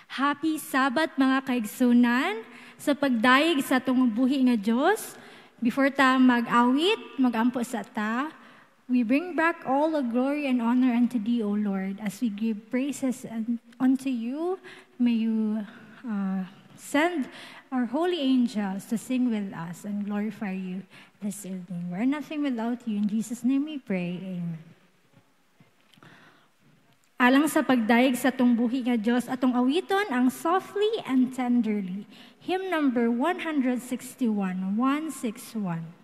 Happy Sabbath mga kaigsunan sa pagdayeg sa atong buhi nga Dios. Before ta mag-awit, magampo sa ta, we bring back all the glory and honor unto Thee, O Lord, as we give praises unto You. May You send our holy angels to sing with us and glorify You this evening. We're nothing without You. In Jesus' name we pray. Amen. Alang sa pagdayeg sa atong buhi nga Dios, atong awiton ang Softly and Tenderly. Hymn number 161, 161.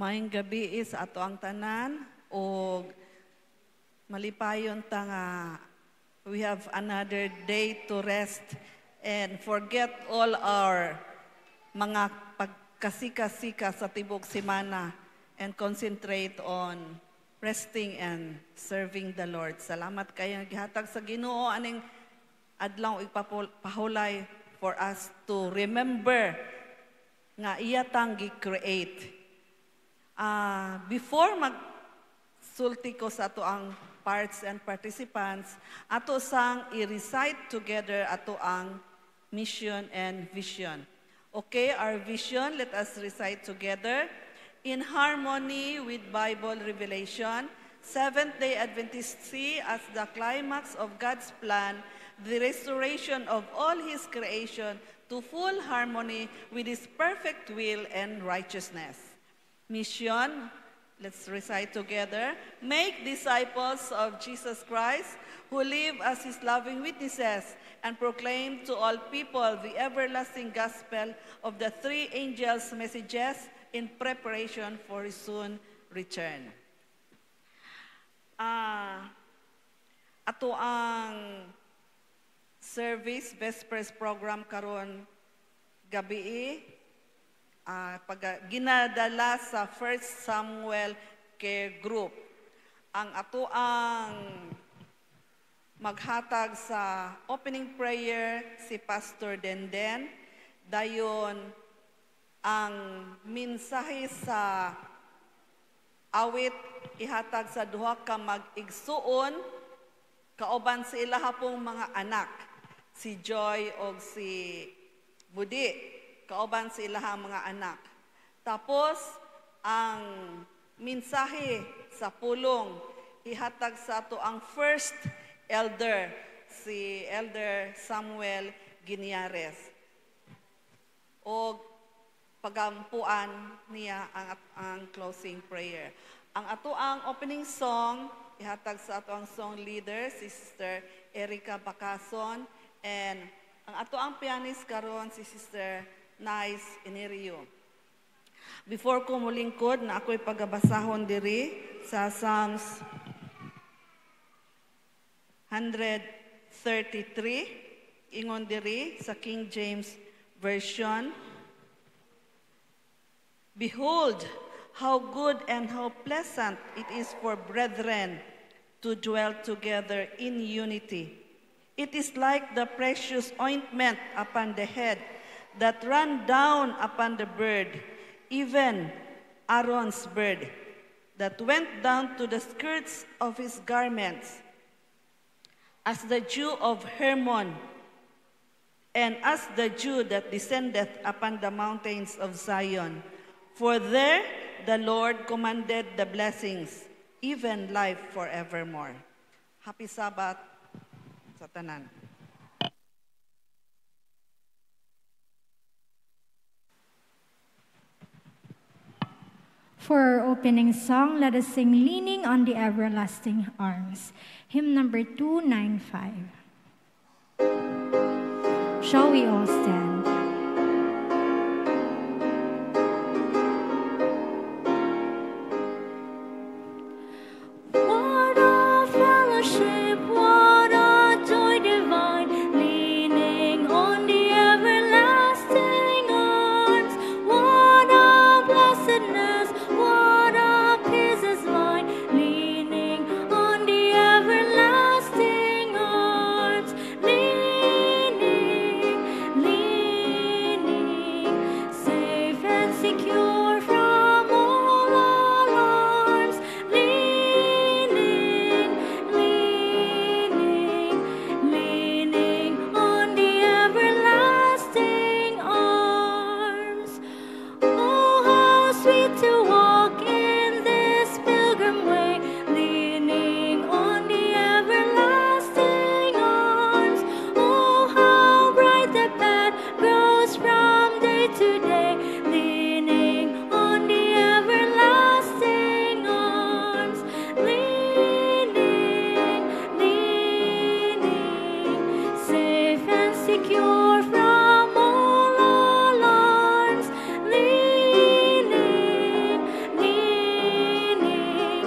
Maayong gabi sa ato ang tanan o malipayon ta nga we have another day to rest and forget all our mga pagkasika-sika sa tibok semana and concentrate on resting and serving the Lord. Salamat kayo gihatag sa Ginoo aning adlaw ipapahulay for us to remember nga iya tang gi-create. Before mag-sulti ko sa ato ang parts and participants, ato sang i-recite together ato ang mission and vision. Okay, our vision, let us recite together. In harmony with Bible revelation, Seventh-day Adventists see as the climax of God's plan the restoration of all His creation to full harmony with His perfect will and righteousness. Mission, Let's recite together. Make disciples of Jesus Christ who live as his loving witnesses and proclaim to all people the everlasting gospel of the three angels' messages in preparation for his soon return. Ato ang service, Vespers program karon gabi, ginadala sa First Samuel Care Group. Ang ato ang maghatag sa opening prayer si Pastor Denden. Dayon ang mensahe sa awit ihatag sa duha ka mag-igsuon kauban sa ilaha pong mga anak, si Joy o si Budi, kauban sa ilaha mga anak. Tapos ang mensahe sa pulong ihatag sa ato ang first elder, si Elder Samuel Guiniares. O pagampuan niya ang closing prayer. Ang ato ang opening song, ihatag sa ato ang song leader, si Sister Erica Bacason, and ang ato ang pianist karon si Sister Nice Inirio. Before ko mulingkod na ako'y pagabasahon diri sa Psalms 133, ingon diri sa King James Version. Behold, how good and how pleasant it is for brethren to dwell together in unity. It is like the precious ointment upon the head that ran down upon the bird, even Aaron's beard, that went down to the skirts of his garments, as the dew of Hermon, and as the dew that descendeth upon the mountains of Zion. For there the Lord commanded the blessings, even life forevermore. Happy Sabbath sa tanan. For our opening song, let us sing Leaning on the Everlasting Arms, hymn number 295. Shall we all stand? What a fellowship, what a joy divine, leaning on the everlasting arms. What a blessedness, what a peace is mine, leaning on the everlasting arms. Leaning, leaning, safe and secure from all alarms. Leaning, leaning, leaning on the everlasting arms. Oh, how sweet to walk in this pilgrim way, leaning on the everlasting arms. Oh, how bright the path grows from day to day, leaning on the everlasting arms. Leaning, leaning, safe and secure from all alarms. Leaning, leaning,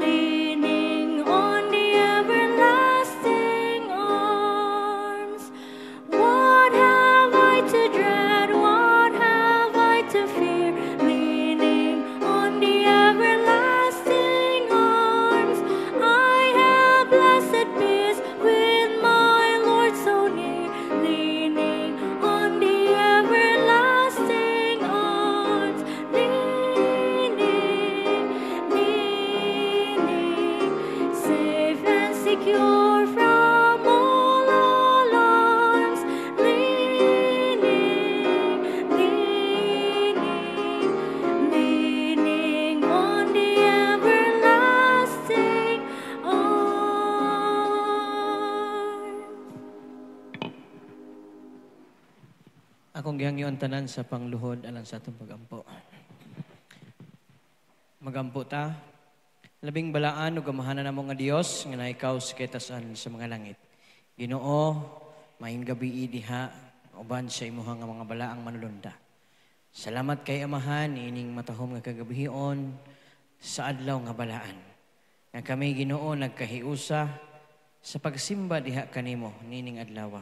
leaning on the everlasting arms. What have I to dread? What have I to fear? Leaning on the everlasting arms. I have blessed peace with my Lord so near, leaning on the everlasting arms. Leaning, leaning, safe and secure from all alarms. Leaning, leaning, leaning on the everlasting arms. Akong gihangyon tanan sa pangluhod alang sa atong pagampo. Magampo ta. Labing balaan ug gamahanan namo nga Dios nga naikaw sa kitasan sa mga langit. Ginoo, maayong gabi diha uban sa imuha nga mga balaang manulunda. Salamat kay Amahan ining matahom nga kagabihion sa adlaw nga balaan. Nga kami Ginoo nagkahiusa sa pagsimba diha kanimo nining adlaw.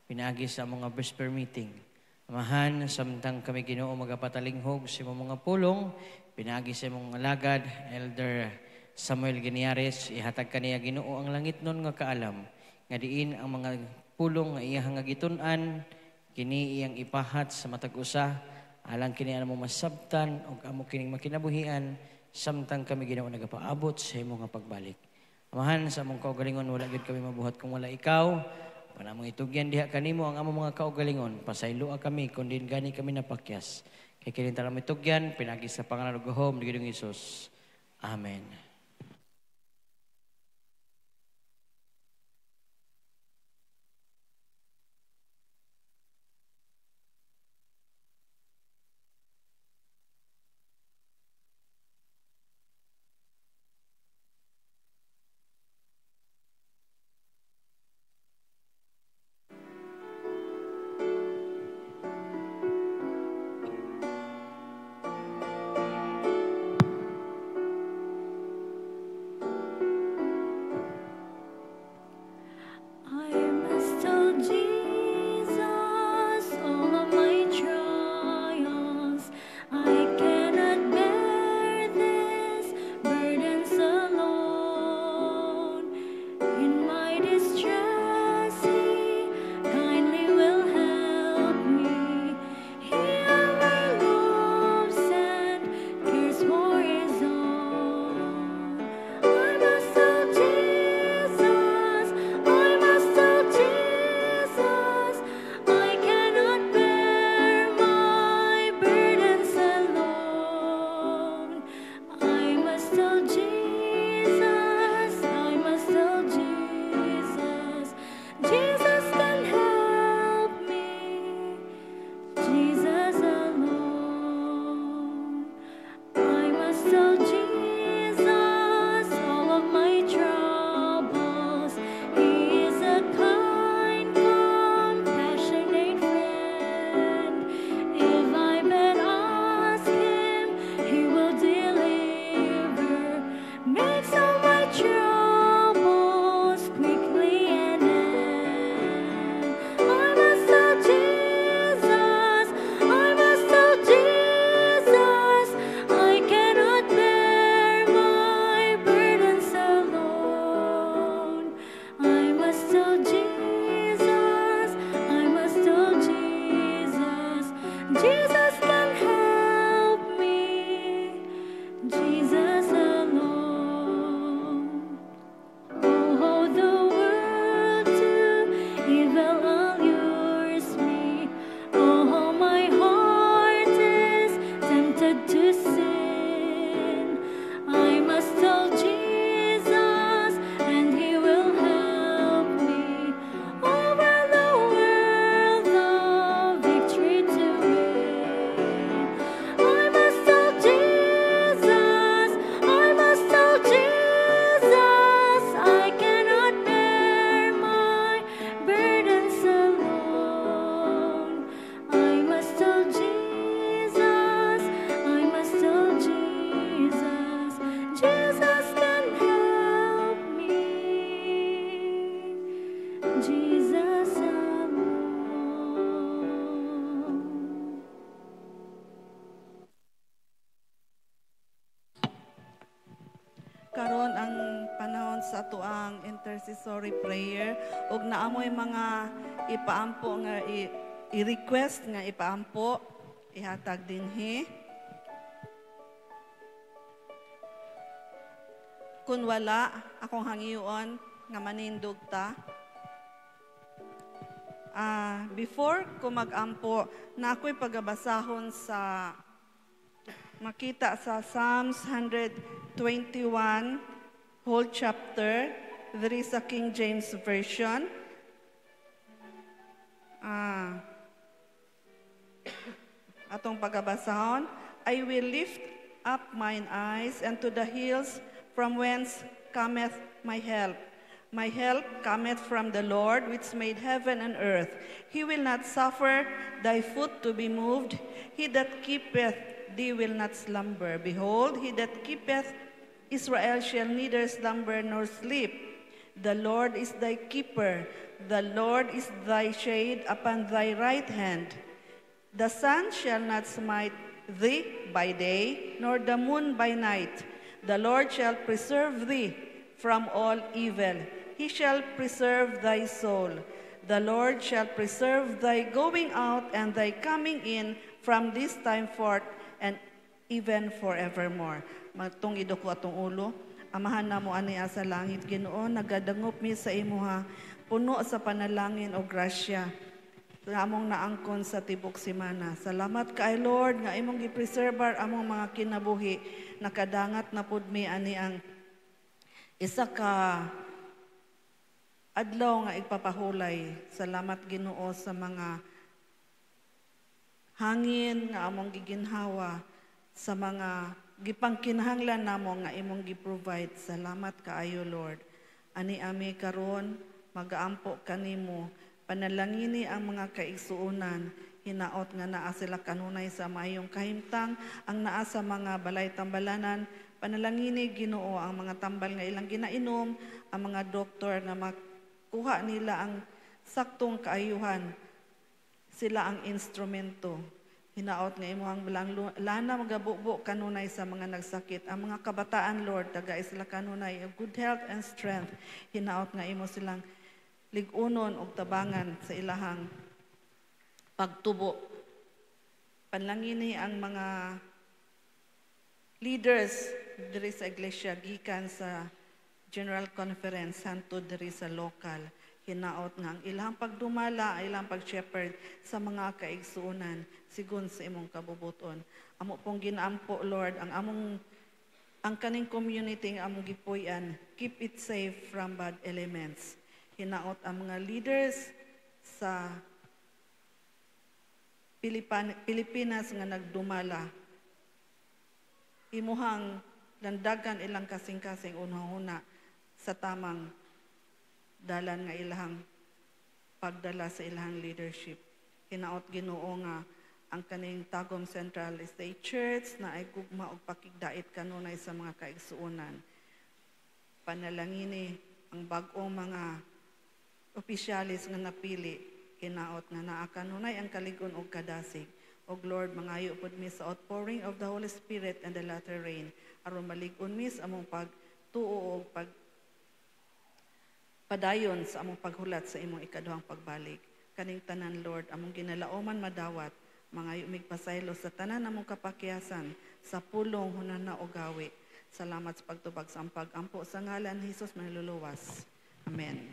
Pinaagi sa mga vesper meeting. Amahan, samtang kami Ginoo magapatalinghog sa imong mga pulong, pinaagi sa imong alagad, Elder Samuel Giniares, ihatag kaniya Ginoo ang langit nun nga kaalam, nga diin ang mga pulong nga iyang nga gitun-an, kini iyang ipahat sa matag usa, alang kini mo masabtan o amo kining makinabuhian, samtang kami Ginoo nagapaabot sa imong nga pagbalik. Amahan, sa among kaugalingon, wala gid kami mabuhat kung wala ikaw. Panamong itugyan diha kanimo ang among mga kaugalingon, pasayloa kami kundi gani kami napakyas. Kay kini talam itugyan pinagi sa pangalan ug gahom ni Ginoong Hesus. Amen. I must tell Jesus all of my trials. I cannot bear this burdens alone. In my distress, He kindly will help me. He ever loves and cares for His own. I must tell Jesus, I must tell Jesus, I cannot bear my burdens alone. I must tell Jesus, I must tell Jesus, Jesus can help me, Jesus alone. I must tell Jesus all of my troubles. He is a kind, compassionate friend. If I but ask Him, He will deliver. Makes all my troubles quickly and end. I must tell Jesus, I must tell Jesus, I cannot bear my burdens alone. I must tell Jesus, I must tell Jesus, Jesus can help me, Jesus alone. Oh, the world to evil allures me. Oh, my heart is tempted to sin. I must tell Jesus, and He will help me. Over the world, the victory to win. I must tell Jesus, I must tell Jesus, I cannot bear my burdens alone. I must tell Jesus, I must tell Jesus, Jesus can help me, Jesus alone. Karon ang panahon sa tuang intercessory prayer ug naamoy mga ipaampo nga i-request nga ipaampo ihatag dinhi. Kung wala akong hangiuon nga manindog ta. Before ko mag-ampo, na ako'y pagabasahon sa makita sa Psalms 121, whole chapter. There is a King James Version. Atong pagabasahon, I will lift up mine eyes unto the hills, from whence cometh my help. My help cometh from the Lord, which made heaven and earth. He will not suffer thy foot to be moved. He that keepeth thee will not slumber. Behold, he that keepeth Israel shall neither slumber nor sleep. The Lord is thy keeper. The Lord is thy shade upon thy right hand. The sun shall not smite thee by day, nor the moon by night. The Lord shall preserve thee from all evil. He shall preserve thy soul. The Lord shall preserve thy going out and thy coming in from this time forth and even forevermore. Matong idoko atong ulo. Amahan na mo aniya sa langit, Ginoo, nagadangop mi sa imuha, puno sa panalangin o grasya. Among naangkon sa tibok simana. Salamat kay Lord nga imong gipreserbar among mga kinabuhi. Nakadangat na pud mi ani ang isa ka adlaw nga igpapahulay. Salamat Ginoo sa mga hangin nga among giginhawa, sa mga gipangkinahanglan namo nga imong gi-provide. Salamat kaayo Lord. Ani ami karon magaampo kanimo. Panalangini ang mga kaigsuonan, hinaot nga naa sila kanunay sa mayong kahimtang, ang naa sa mga balay tambalanan. Panalangini Ginoo ang mga tambal nga ilang ginainom, ang mga doktor nga makuha nila ang saktong kaayuhan. Sila ang instrumento. Hinaot nga imo ang lana magabubo kanunay sa mga nagsakit. Ang mga kabataan Lord, taga sila kanunay of good health and strength. Hinaot nga imo silang ligunon og tabangan sa ilahang pagtubo. Panlangini ang mga leaders diri sa iglesia gikan sa General Conference hantud diri sa local. Hinaot nga ang ilang pagdumala, ilang pag-shepherd sa mga kaigsuonan sigon sa imong kabubuton. Amo pong ginampo Lord ang kaning community nga among gipuy-an, keep it safe from bad elements. Hinaot ang mga leaders sa Pilipinas nga nagdumala. Imuhang landagan ilang kasing-kasing unahuna sa tamang dalan nga ilahang pagdala sa ilahang leadership. Hinaot Ginoo nga ang kaning Tagum Central State Church na ay gugma og pakigdait kanunay sa mga kaigsuonan. Panalangini ang bag-ong mga opisyalis nga napili, hinaot nga naa kanunay ang kaligon og kadasig. Og Lord, mangayo pod mi sa outpouring of the Holy Spirit and the latter rain, aron malig-on mi sa among pagtuo og padayon sa among paghulat sa imong ikaduhang pagbalik. Kaning tanan Lord, among ginalaoman madawat, mangayo mig pasaylo sa tanan among kapakyasan, sa pulong hunana o gawi. Salamat sa pagtubag sa pag-ampo sa ngalan ni Hesus manluluwas. Amen.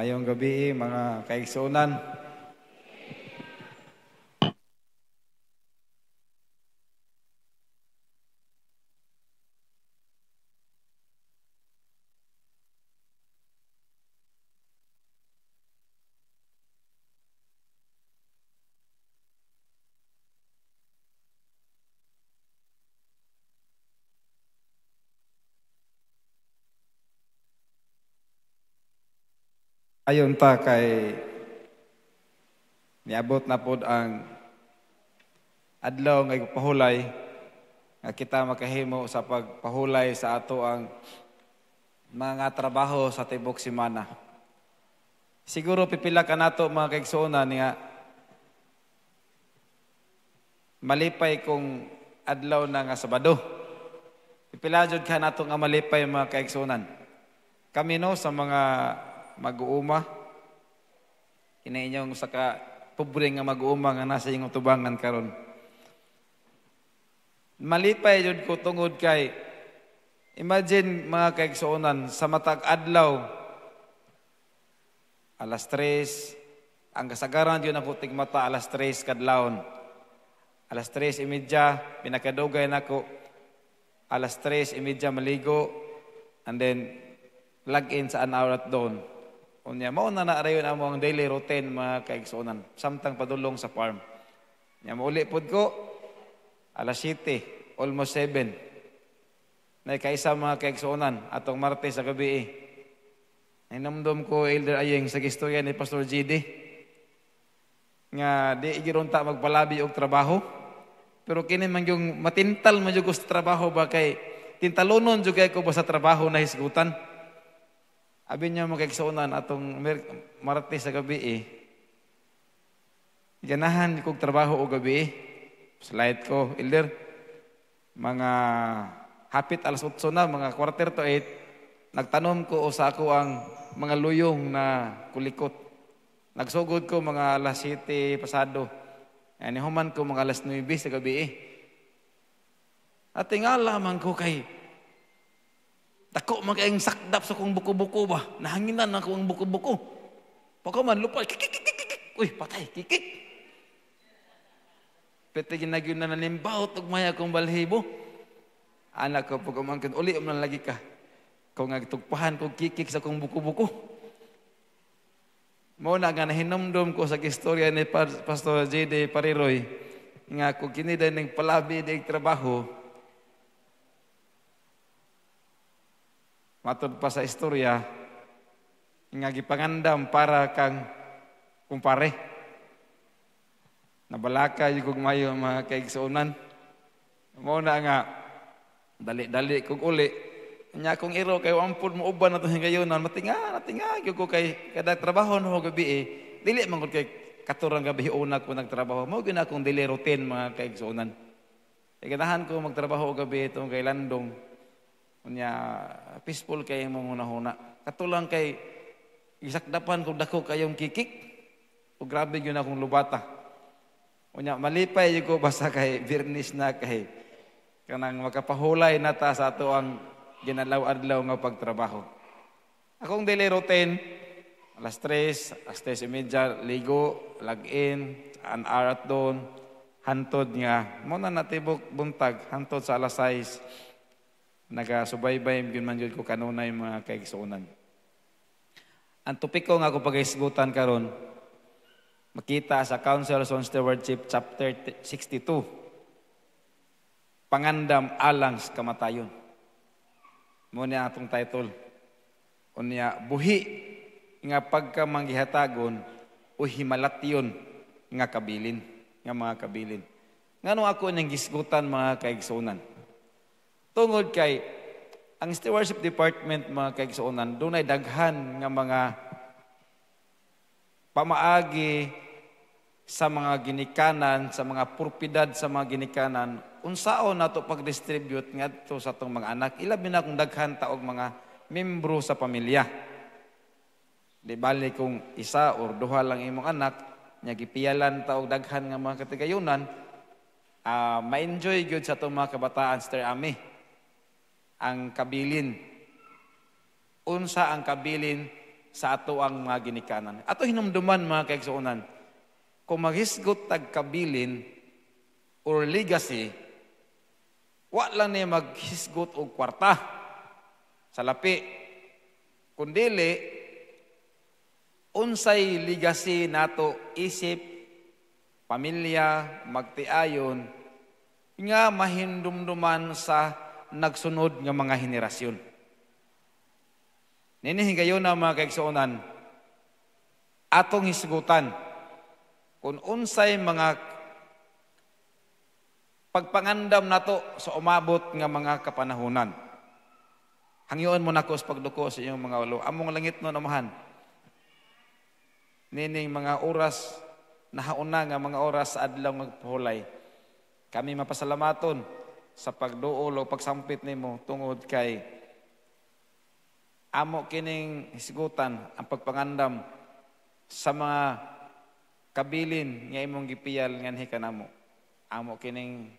Mayong gabi mga kaigsunan. Ayon ta kay niabot na pod ang adlaw nga pahulay nga kita makahimo sa pagpahulay sa ato ang mga trabaho sa tibok semana. Siguro pipila ka nato mga kaigsuonan nga malipay kung adlaw na nga Sabado. Pipila jud ka nato nga malipay mga kaigsuonan. Kami no sa mga mag-uuma, kinainyong saka pobre nga mag-uuma nga nasa inyong tubangan karon. Malipay jud ko tungod kay imagine mga kaigsuonan sa matag adlaw alas 3 ang kasagaran yun ako tigmata alas 3 kadlawon. Alas 3:30 pinakadugay nako alas 3:30 maligo and then log in sa an hour at dawn. Unya mao na naarayon ang daily routine mga kaigsuonan samtang padulong sa farm. Nya mauli pod ko alas 7, almost 7. Nay kaisa mga kaigsuonan atong Martes sa gabi. Hinamdom ko Elder Ayeng sa istorya ni Pastor GD nga di gironta magpalabi og trabaho pero kini man yung matintal man jud ko sa trabaho ba kay tintalonon jud kay ko ba sa trabaho na hisgutan. Abi niya mga kaigsuonan atong Martes sa gabi ganahan kong trabaho o gabi slide ko Elder mga hapit alas 8 na mga 7:45 nagtanom ko sa ako ang mga luyong na kulikot nagsugod ko mga alas 7 pasado ani human ko mga alas 9 sa gabi at tingala man ko kay dako man kayong sakdap sa kong buko-buko ba. Nahanginan ako ang buko-buko. Pagkaman, lupay, kikik. Uy, patay, kikik. Pwede ginagyon na nalimbaw, tugmaya kong balhibo. Anak ko, pagkaman, uli man lagi ka. Kung nagtugpahan kong kikik sa kong buko-buko. Muna nga nahinamdom ko sa istorya ni Pastor J.D. Pariroy, nga kung kiniday ng palabi ng trabaho, matod pa sa istorya, nga gipangandam para kang kumpare. Nabalaka yung kong mayo mga kaigsuonan. Muna nga, dali-dali kong uli. Nya kong iro, kayo ampun mo uban na ito hingayunan. Matinga, yung ko kay kada trabaho no gabi dili man ko kay katurang gabi una ko nagtrabaho. Mo gina akong daily routine mga kaigsuonan. Ganahan ko magtrabaho gabi itong kay Landong. Unya peaceful kay mo huna-huna. Katulang kay isakdapan kung dako kayong kikik. O grabe yun akong lubata. Unya malipay yun ko basta kay Birnis na kay kanang makapahulay na ta sa ato ang ginalaw-adlaw nga pagtrabaho. Akong daily routine, alas 3, alas 3:30, ligo, log in, an hour at doon, hantod nga. Muna natibok buntag, hantod sa alas 6. Nagasubaybay yun man yun ko kanunay mga kaigsuonan. Ang topik ko nga ako pag-isgutan karon makita sa Councils on Stewardship chapter 62. Pangandam alang sa kamatayon. Muna atong title. Unya buhi nga pagkamanggihatagon o himalatyon nga kabilin, nga mga kabilin. Ngano ako nang gisgutan mga kaigsuonan? Tungod kay ang stewardship department mga kaigsuonan dunay daghan nga mga pamaagi sa mga ginikanan, sa mga propiedad sa mga ginikanan, unsaon nato pag-distribute ngadto sa atong mga anak, ilabi na kung daghan ta og mga membro sa pamilya. Di bali kung isa or duha lang imong anak, nya gipiyalan ta og daghan nga mga katigayunan, ma-enjoy gyud sa atong mga kabataan Sister Ami. Ang kabilin. Unsa ang kabilin sa ato ang mga ginikanan. Ato hinumduman mga kaigsuonan, kung maghisgot tag kabilin or legacy, wa lang niya maghisgot og kwarta sa lapi, kundili unsay legacy nato isip, pamilya, magtiayon nga mahindumduman sa nagsunod nga mga henerasyon. Nini higayon na mga kaigsuonan, atong hisgutan kung unsay mga pagpangandam nato sa umabot nga mga kapanahunan. Hangyoon mo nako sa pagduko sa iyong mga ulo. Among langit no namahan. Nining mga oras nahauna nga mga oras sa adlaw magpahulay. Kami mapasalamaton sa pagduol o pagsampit nimo tungod kay amo kining hisgutan ang pagpangandam sa mga kabilin nga imong gipiyal nganhi kanamo. Amo kining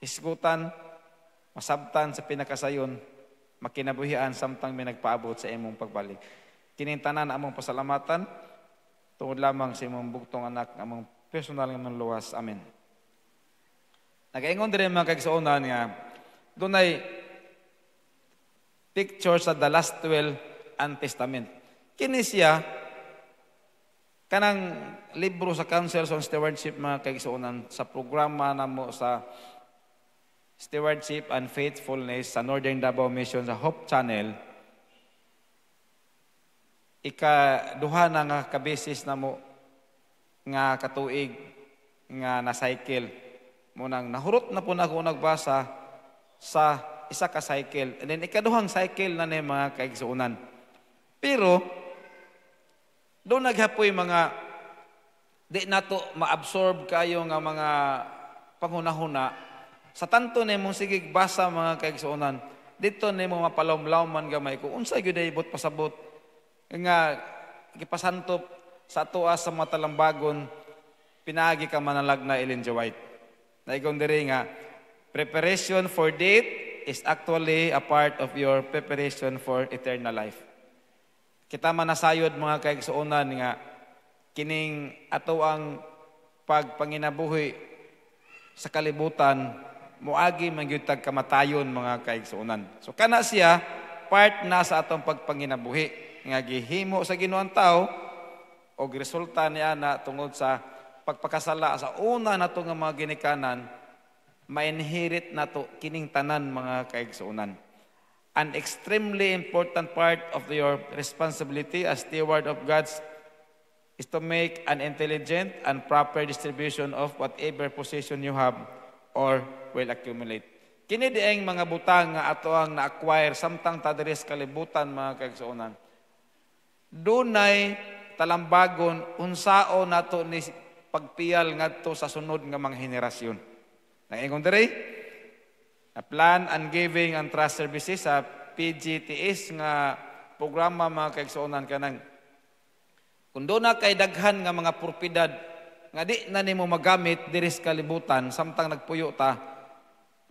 hisgutan masabtan sa pinakasayon makinabuhian samtang may nagpaabot sa imong pagbalik. Kining tanan among pasalamatan tungod lamang sa imong bugtong anak among personal nga luwas. Amen. Nagaingon din mga kaigsuonan nga dunay picture sa the last will and testament. Kini siya kanang libro sa Councils on Stewardship mga kaigsuonan sa programa namo sa Stewardship and Faithfulness sa Northern Davao Mission sa Hope Channel. Ikaduha na nga kabesis namo nga katuig nga na-cycle. Munang nahurot na po na ako nagbasa sa isa ka cycle. And then ikaduhang cycle na ni mga kaigsuonan. Pero doon naghapoy mga di nato ma-absorb kayo nga mga panghunahuna. Sa tanto nimo sige basa mga kaigsuonan. Dito nimo mapalawm-lawman gamay ko unsay gyud ay ibot pasabot nga gipasantop sa atoa sa mga talambagon pinaagi ka manalag na Ellen G. White. Naigon diri nga preparation for death is actually a part of your preparation for eternal life. Kita manasayod mga kaigsuonan nga kining ato ang pagpanginabuhi sa kalibutan moagi man gyud tag kamatayon mga kaigsuonan. So kana siya part na sa atong pagpanginabuhi nga gihimo sa Ginoo ang tao og resulta niya na tungod sa pagpakasala sa una nato nga mga ginikanan ma-inherit nato kining tanan mga kaigsuonan. An extremely important part of your responsibility as steward of God's is to make an intelligent and proper distribution of whatever possession you have or will accumulate. Kini dieng mga butang nga ato ang na-acquire samtang tadres kalibutan mga kaigsuonan. Dunay talambagon unsao nato ni pagpiyal ngadto sa sunod nga mga henerasyon. Naingon diri, Plan and Giving and Trust Services sa PGTS nga programa mga kaigsuonan kanang kung doon na kay daghan nga mga propiedad nga di na nimo magamit diri sa kalibutan samtang nagpuyo ta,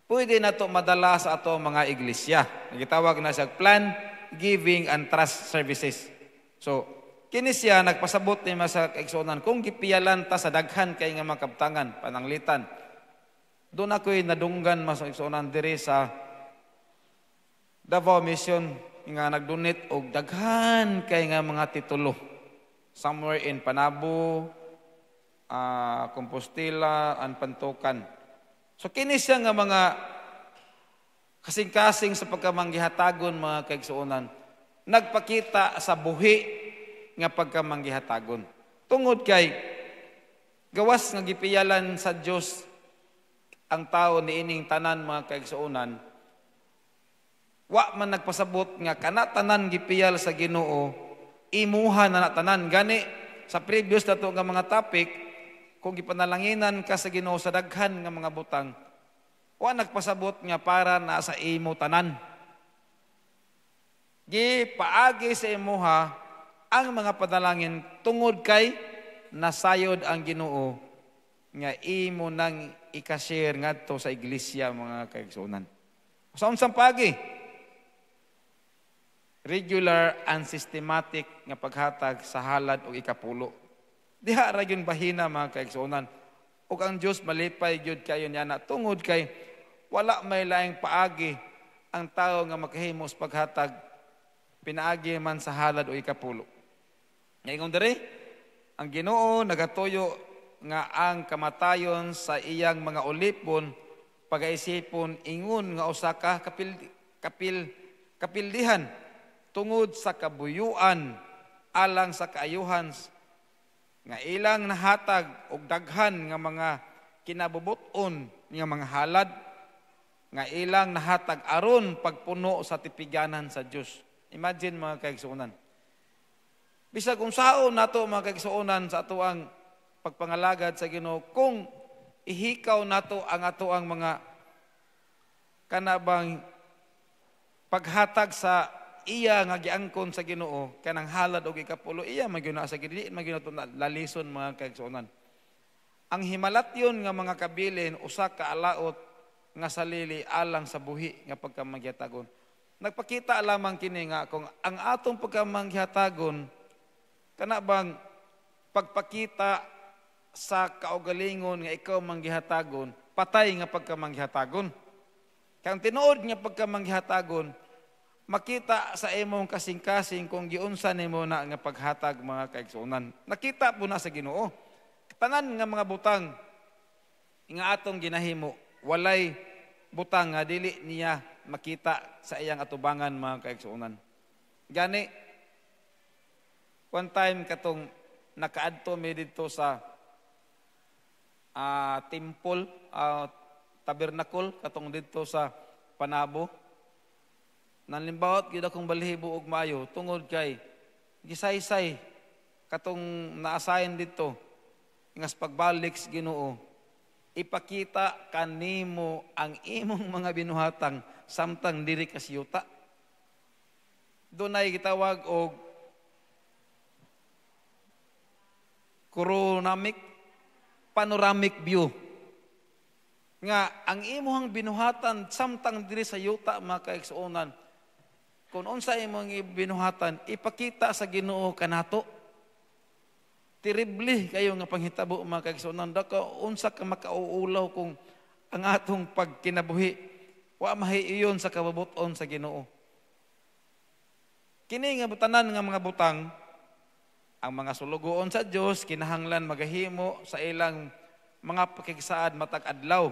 pwede na to madala sa ato mga iglesia. Nagitawag na sa Plan, Giving and Trust Services. So kini siya nagpasabot ni sa kaigsuonan kung gipiyalan ta sa daghan kay nga makabtangan pananglitan. Doon ako'y nadunggan mas kaigsuonan diri sa Davao Mission nga nagdonate og daghan kay nga mga titulo. Somewhere in Panabo, Compostela, and Pantokan. So kini siya nga mga kasing-kasing sa pagkamanggihatagon mga kaigsuonan nagpakita sa buhi nga pagkamanggihatagon. Tungod kay gawas nga gipiyalan sa Dios ang tao niining tanan mga kaigsuonan, wa man nagpasabot nga kana tanan gipiyal sa Ginoo, imuha na tanan. Gani sa previous nato nga mga topic, kung gipanalanginan ka sa Ginoo sa daghan nga mga butang, wa nagpasabot nga para na sa imo tanan. Gipaagi sa imuha ang mga panalangin tungod kay nasayod ang Ginoo nga imo nang ikashare ngadto sa iglesia mga kaigsuonan. Sa unsang pagi regular and systematic nga paghatag sa halad o ikapulo. Diha ra gyud bahina mga kaigsuonan. Ug ang Dios malipay gyud kayo niya na tungod kay wala may laing paagi ang tao nga makahimo sa paghatag pinaagi man sa halad o ikapulo. Ngayon diri, ang Ginoo nagatuyo nga ang kamatayon sa iyang mga ulipon pagaisipon ingon nga usa ka kapildihan tungod sa kabuyuan alang sa kaayuhan nga ilang nahatag og daghan nga mga kinabubuton nga mga halad nga ilang nahatag aron pagpuno sa tipiganan sa Dios. Imagine mga kaigsuonan. Bisag unsaon nato mga kaigsuonan sa atoang pagpangalagad sa Ginoo kung ihikaw nato ang atoang mga kanabang paghatag sa iya nga giangkon sa Ginoo kanang halad og ikapulo iya magyuna sa gidi magyuna lalison mga kaigsuonan. Ang himalatyon nga mga kabilin usa ka alaot nga salili alang sa buhi nga pagkamagyatagon. Nagpakita lamang kini nga kung ang atong pagkamagyatagon kana bang pagpakita sa kaugalingon nga ikaw manggihatagon patay nga pagkamagyatagon. Kang tinuod nga pagkamagyatagon makita sa imong kasing-kasing kung giunsa nimo na nga paghatag mga kaigsuonan. Nakita po na sa Ginoo. Tanan nga mga butang nga atong ginahimo, walay butang nga dili niya makita sa iyang atubangan mga kaigsuonan. Gani, one time katong nakaadto mi dito sa temple, tabernacle, katong dito sa Panabo. Nanlimbawat gid akong balahibo og maayo tungod kay gisaysay katong na-assign dito ngas pagbalik sa Ginoo ipakita kanimo ang imong mga binuhatang samtang diri ka siyuta. Dunay gitawag og panoramic view nga ang imong binuhatan samtang diri sa yuta mga kaigsuonan. Kung unsa imong binuhatan, ipakita sa Ginoo kanato. Terrible kayo nga panghitabo mga kaigsuonan. Dako unsa ka makauulaw kung ang atong pagkinabuhi wa mahiiyon sa kababuton sa Ginoo. Kini nga butanan nga mga butang ang mga sulugoon sa Dios kinahanglan magahimo sa ilang mga pakigsaad matag adlaw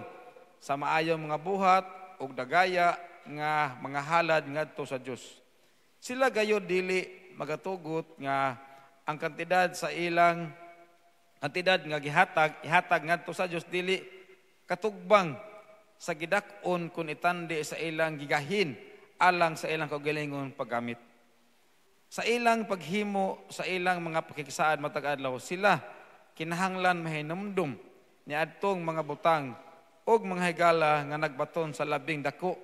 sa maayong mga buhat ug dagaya nga mga halad ngadto sa Dios. Sila gayud dili magatugot nga ang kantidad nga ihatag ngadto sa Dios dili katugbang sa gidak-on kun itandi sa ilang gigahin alang sa ilang kaugalingon paggamit. Sa ilang paghimo sa ilang mga pakigsaad matag adlaw sila kinahanglan mahinumdum niadtong mga butang og mga higala nga nagbaton sa labing dako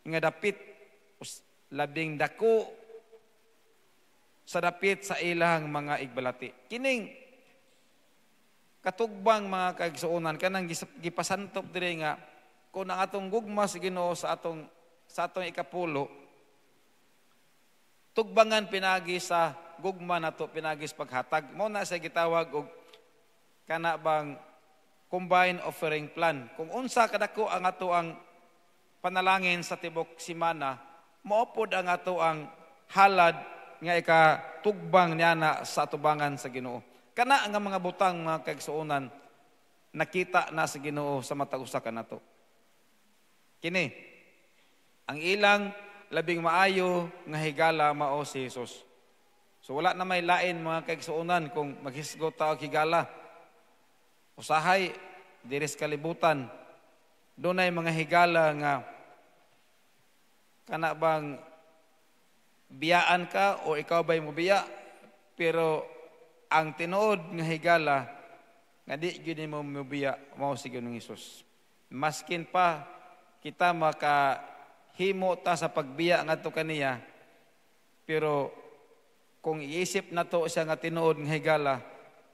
nga dapit labing dako sa dapit sa ilang mga igbalati. Kining katugbang mga kaigsuonan kanang gipasantop diri nga kung ang atong gugma sa Ginoo sa atong ikapulo tugbangan pinagi sa gugma nato pinagi sa paghatag mao na sa gitawag og kana bang combined offering plan. Kung unsa kadako ang ato ang panalangin sa tibok simana, maupod ang ato ang halad nga ikatugbang niya na sa atubangan sa Ginoo. Kana nga mga butang mga kaigsuonan nakita na sa Ginoo sa matag usa kanato. Kini ang ilang labing maayo nga higala mao si Jesus. So wala na may lain mga kaigsuonan kung maghisgot ta og higala. Usahay diri sa kalibutan dunay mga higala nga kana bang biyaan ka o ikaw ba'y mobiya pero ang tinuod nga higala nga di gyud mo mobiya mao si Ginoong Hesus. Maskin pa kita makahimo ta sa pagbiya ngadto kaniya pero kung iisip nato siya nga tinuod nga higala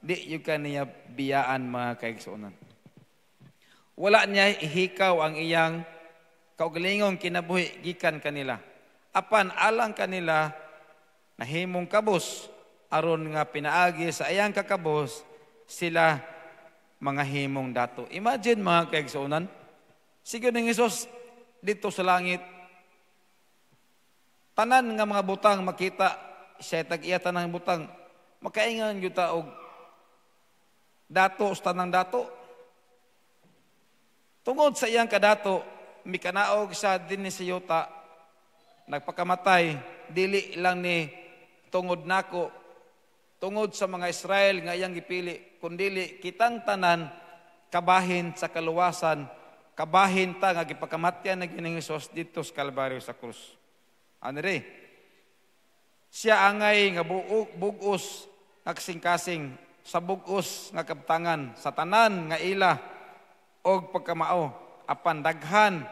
di yung kaniya biyaan mga kaigsuonan. Wala niya ihikaw ang iyang kaugalingon kinabuhi gikan kanila. apan alang kanila nahimong kabos aron nga pinaagi sa iyang kakabos sila mga himong dato. Imagine mga kaigsuonan, sige ng Hesus dito sa langit, tanan nga mga butang makita siya tag-iya tanang butang, makaingan gyud ta og dato sa tanang dato. Tungod sa iyang kadato, mikanaog siya din ni siyota, nagpakamatay, dili lang ni tungod nako, tungod sa mga Israel nga iyang gipili, kundili kitang tanan kabahin sa kaluwasan, kabahin ta nga gipakamatyan na Ginoong Hesus dito sa Kalbaryo sa krus. Anire, siya angay nga bugos nga kasing-kasing sa bugos nga kabtangan sa tanan nga ila og pagkamao apan daghan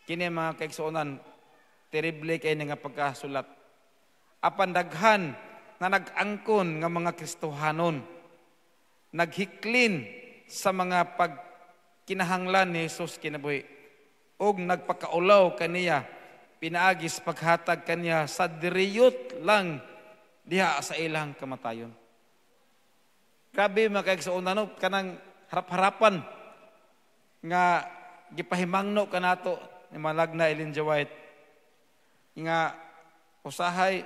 kini mga kaigsuonan terrible kay nga pagkasulat apan daghan nga nag-angkon nga mga Kristohanon naghiklin sa mga pagkinahanglan ni Hesus kinabuhi og nagpakaulaw kaniya pinaagis paghatag kaniya sa diriyot lang diha sa ilang kamatayon. Grabe mga kaigsuonan kanang harap-harapan nga gipahimangno kanato ni Malagna Ellen G. White nga usahay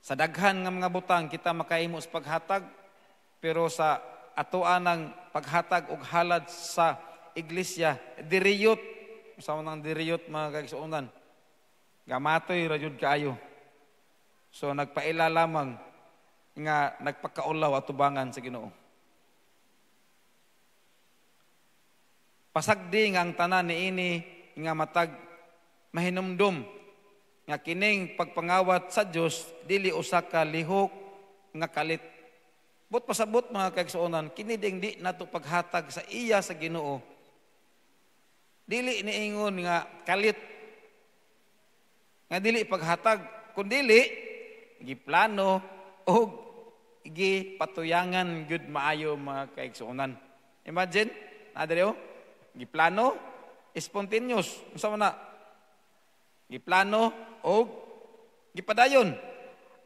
sa daghan nga mga butang kita makahimo sa paghatag pero sa atuan ng paghatag og halad sa iglesia diriyot sa unang diriyot mga kaigsuonan gamatoy ra jud kaayo so nagpaila lamang nga nagpakaulaw at tubangan sa Ginoo. Pasagdi nga ang tanan niini nga matag mahinumdum nga kining pagpangawat sa Dios dili usa ka lihok nga kalit. But pasabot mga kaigsuonan kini ding di nato paghatag sa iya sa Ginoo. Dili niingon nga kalit nga dili paghatag kundili giplano o gipatuyangan gyud maayo mga kaigsuonan. Imagine adreo giplano, spontaneous. Unsa man na? Giplano o gipadayon.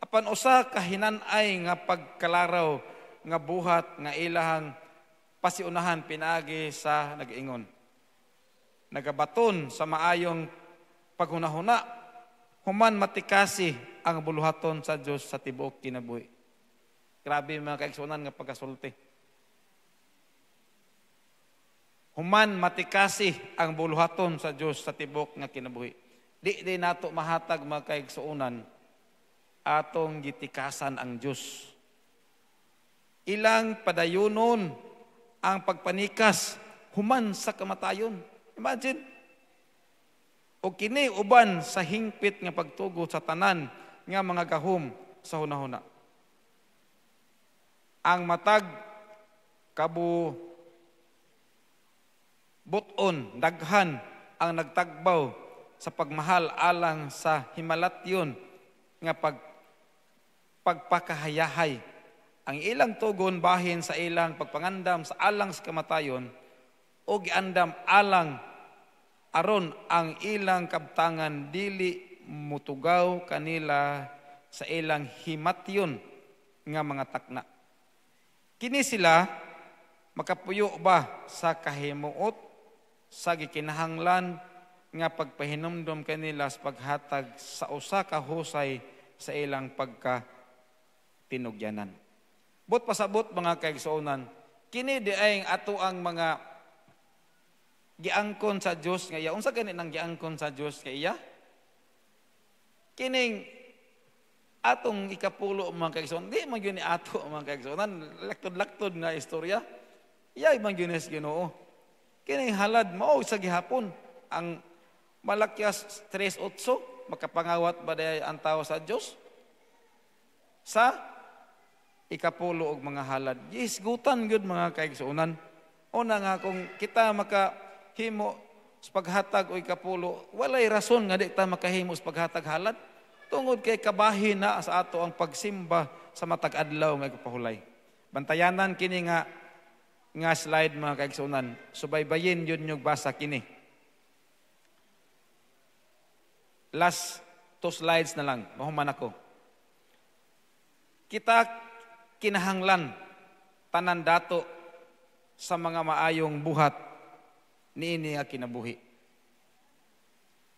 Apan usa ka hinanay nga pagkalaraw nga buhat nga ilahang pasiunahan pinaagi sa nag-ingon. Nagabaton sa maayong paghunahuna, human matikasi ang buluhaton sa Dios sa tibuok kinabuhi. Grabe mga kaigsuonan nga pagkasulti. Human matikasi ang buluhaton sa Dios sa tibok nga kinabuhi. Di nato mahatag mga kaigsuonan atong gitikasan ang Dios. Ilang padayunon ang pagpanikas human sa kamatayon. Imagine. O kini uban sa hingpit nga pagtugo sa tanan nga mga gahom sa hunahuna. Ang matag buton, daghan ang nagtagbaw sa pagmahal alang sa himalatyon nga pagpakahayahay. Ang ilang tugon bahin sa ilang pagpangandam sa alang sa kamatayon o giandam alang aron ang ilang kabtangan dili mutugaw kanila sa ilang himatyon nga mga takna. Kini sila makapuyo ba sa kahimuot sa gikinahanglan nga pagpahinumdom kanila sa paghatag sa usa ka husay sa ilang pagkatinugyanan. But pasabot mga kaigsuonan, kini di ay ato ang mga giangkon sa Dios nga iya. Unsa gani nang giangkon sa Dios nga iya? Kining atong ikapulo mga kaigsuonan, di man gyud ni ato mga kaigsuonan, laktod-laktod nga istorya. Iya man gyud ni Ginoo. Kining halad mao sa gihapon ang Malakyas 3:8 makapangawat ba day ang tao sa Dios sa ikapulo og mga halad. Gisgutan gyud mga kaigsuonan. Una nga kung kita makahimo sa paghatag o ikapulo, walay rason nga di ta makahimo sa paghatag halad. Tungod kay kabahin na sa ato ang pagsimba sa matag adlaw nga pahulay. Bantayanan kini nga slide mga kaigsuonan. Subaybayin yun yung basa kini. last 2 slides na lang, mahuman ako. Kita kinahanglan, tanan dato sa mga maayong buhat, niini nga kinabuhi.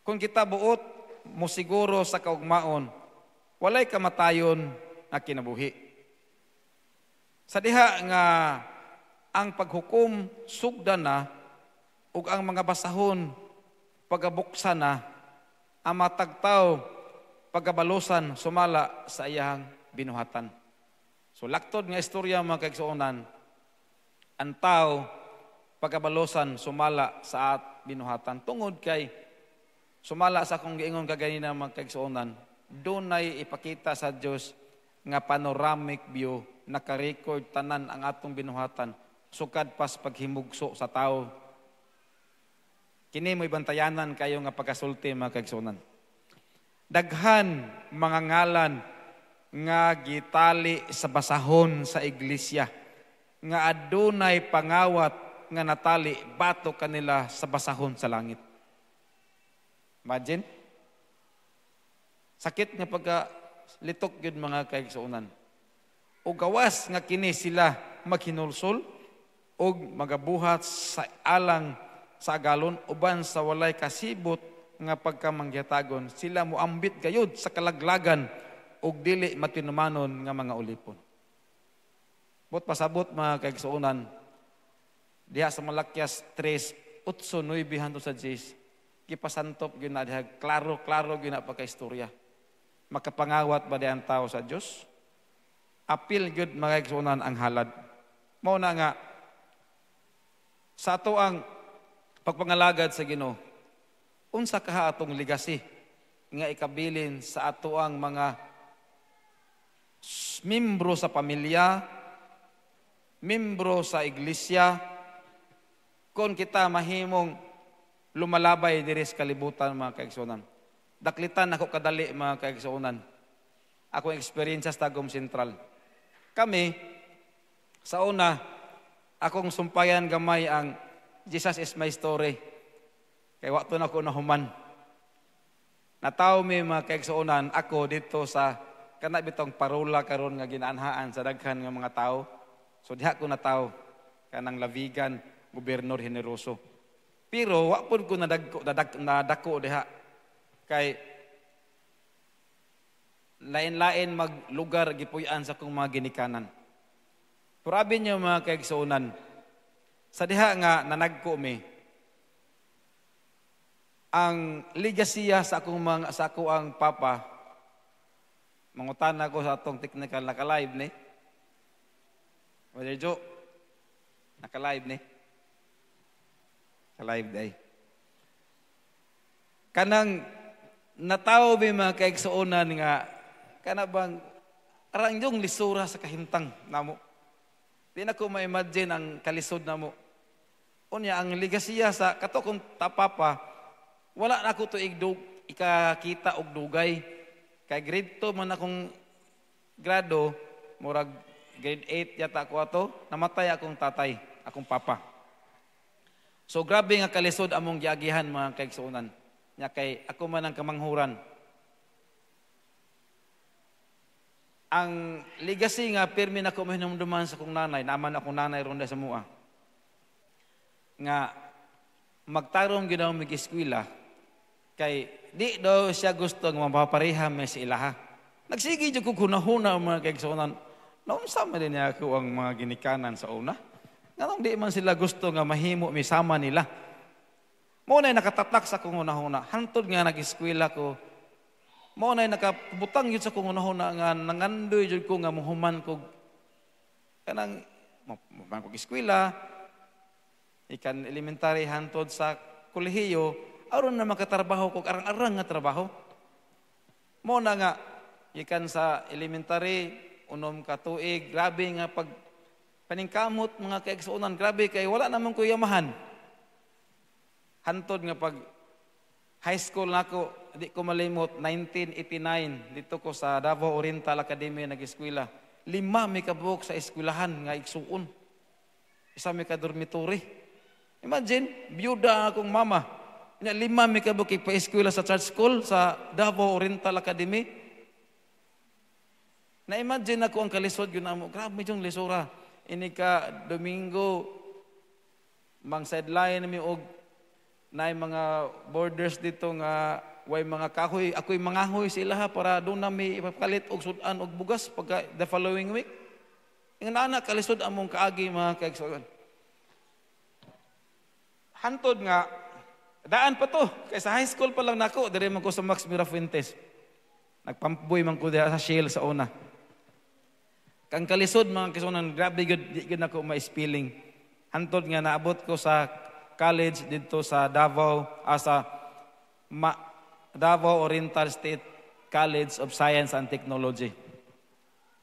Kung kita buot, mo siguro sa kaugmaon, walay kamatayon na kinabuhi. Sa diha nga, ang paghukom sugdan na, ug ang mga basahon pagabuksan na, ang matagtaw pagabalusan sumala sa iyang binuhatan. So laktod nga istorya mga kaigsuonan, ang tao pagabalusan sumala sa binuhatan. Tungod kay sumala sa akong giingon kaganina mga kaigsuonan, doon ay ipakita sa Diyos nga panoramic view, naka-record tanan ang atong binuhatan, sukad pas paghimugso sa tao. Kini mo'y bantayanan kayo nga pagkasulti mga kaigsuonan. Daghan mga ngalan nga gitali sa basahon sa iglesia, nga adunay pangawat nga natali bato kanila sa basahon sa langit. Imagine? Sakit nga pagka-litok yun mga kaigsuonan. O gawas nga kini sila maghinulsol o magabuhat sa alang sa agalon, uban sa walay kasibot nga pagkamangyatagon, sila muambit gayud sa kalaglagan o dili matinumanon nga mga ulipon. But pasabot mga kaigsuonan, diha sa Malakyas 3, 8, 9 hanto sa 10, kipasantop yun na diha, klaro yun na pagka-istorya. Makapangawat ba diyan tao sa Diyos? Apil yun mga kaigsuonan ang halad. Mauna nga, sa ato ang pagpangalagad sa Ginoo, unsa kaha atong legacy nga ikabilin sa ato ang mga membro sa pamilya, membro sa iglesia, kung kita mahimong lumalabay diri sa kalibutan mga kaigsuonan. Daklitan ako kadali mga kaigsuonan. Akong experience sa Tagum Central. Kami, sa una, akong sumpayan gamay ang Jesus is my story. Kaya wakto na ako nahuman. Nataw mi mga kaigsuonan, ako dito sa kanabitong parola karon nga ginaanhaan sa daghan nga mga tao. So diha ko nataw kanang Lavigan, Gobernador Generoso. Pero wa pud ko nadako diha kay lain-lain maglugar gipuy-an sa kong mga ginikanan. Purabi niyo mga kaigsuonan, sa diha nga nanagko mi, ang legasya sa ako ang papa, mangutan ako sa atong technical naka-live ni. Brother Joe, naka-live ni. Naka-live day. Kanang natawo mi mga kaigsuonan nga kanabang arang yung lisura sa kahimtang namo. Di na ko ma-imagine ang kalisod namo. Unya ang legasya sa kato kong tapapa, wala na ako to ikakita og dugay. Kay grade 2 man akong grado, murag grade 8 yata ako ato, namatay akong tatay, akong papa. So grabe nga kalisod among giagihan mga kaigsuonan. Nya kay ako man ang kamanghuran. Ang legacy nga pirmi na ko mahinumduman sa kong nanay, naman akong nanay ronda sa mua. Nga magtarong gyud ang mig-eskwela kay di daw siya gusto nga mapapareha may sa ilaha. Nagsige jud ko hunahuna mga kaigsuonan. Naunsa man din niya ako ang mga ginikanan sa una. Nganong di man sila gusto nga mahimo mi sama nila. Mao nay nakatatak sa kong hunahuna. Hantod nga nag-eskwela ko. Mao nay nakabutang gyud sa kong hunahuna nga nangandoy jud ko nga mohuman ko kanang mohuman ko eskwela. Ikan elementary hantod sa kolehiyo, aron na makatrabaho ko arang-arang nga trabaho. Mo na nga ikan sa elementary unom ka tuig, grabe nga pag paningkamot mga kaigsuonan, grabe kay wala namang ko yamahan. Hantod nga pag high school nako, di ko malimot 1989 dito ko sa Davao Oriental Academy nag-eskwela. 5 may kabuok sa eskwelahan nga igsuon. Isa may ka dormitory. Imagine, biyuda akong mama. Nya 5 mi kabuki pa eskwela sa church school sa Davao Oriental Academy. Na-imagine ako ang kalisod yun amo. Grabe yung lisura. Ini ka Domingo, mang sideline mi og na mga borders dito nga way mga kahoy. Ako'y mangahoy sila ha para doon na may ipapalit og sudan og bugas pagka the following week. Yung nana kalisod among kaagi mga kaigsuon. Hantod nga, daan pa to. Kaya sa high school pa lang nako, dire man ko sa Max Mirafuentes. Nagpamboy man ko sa Shell sa una. Kang kalisod mga kisunan, grabe gud nako ma-spilling. Hantod nga naabot ko sa college dito sa Davao, Davao Oriental State College of Science and Technology.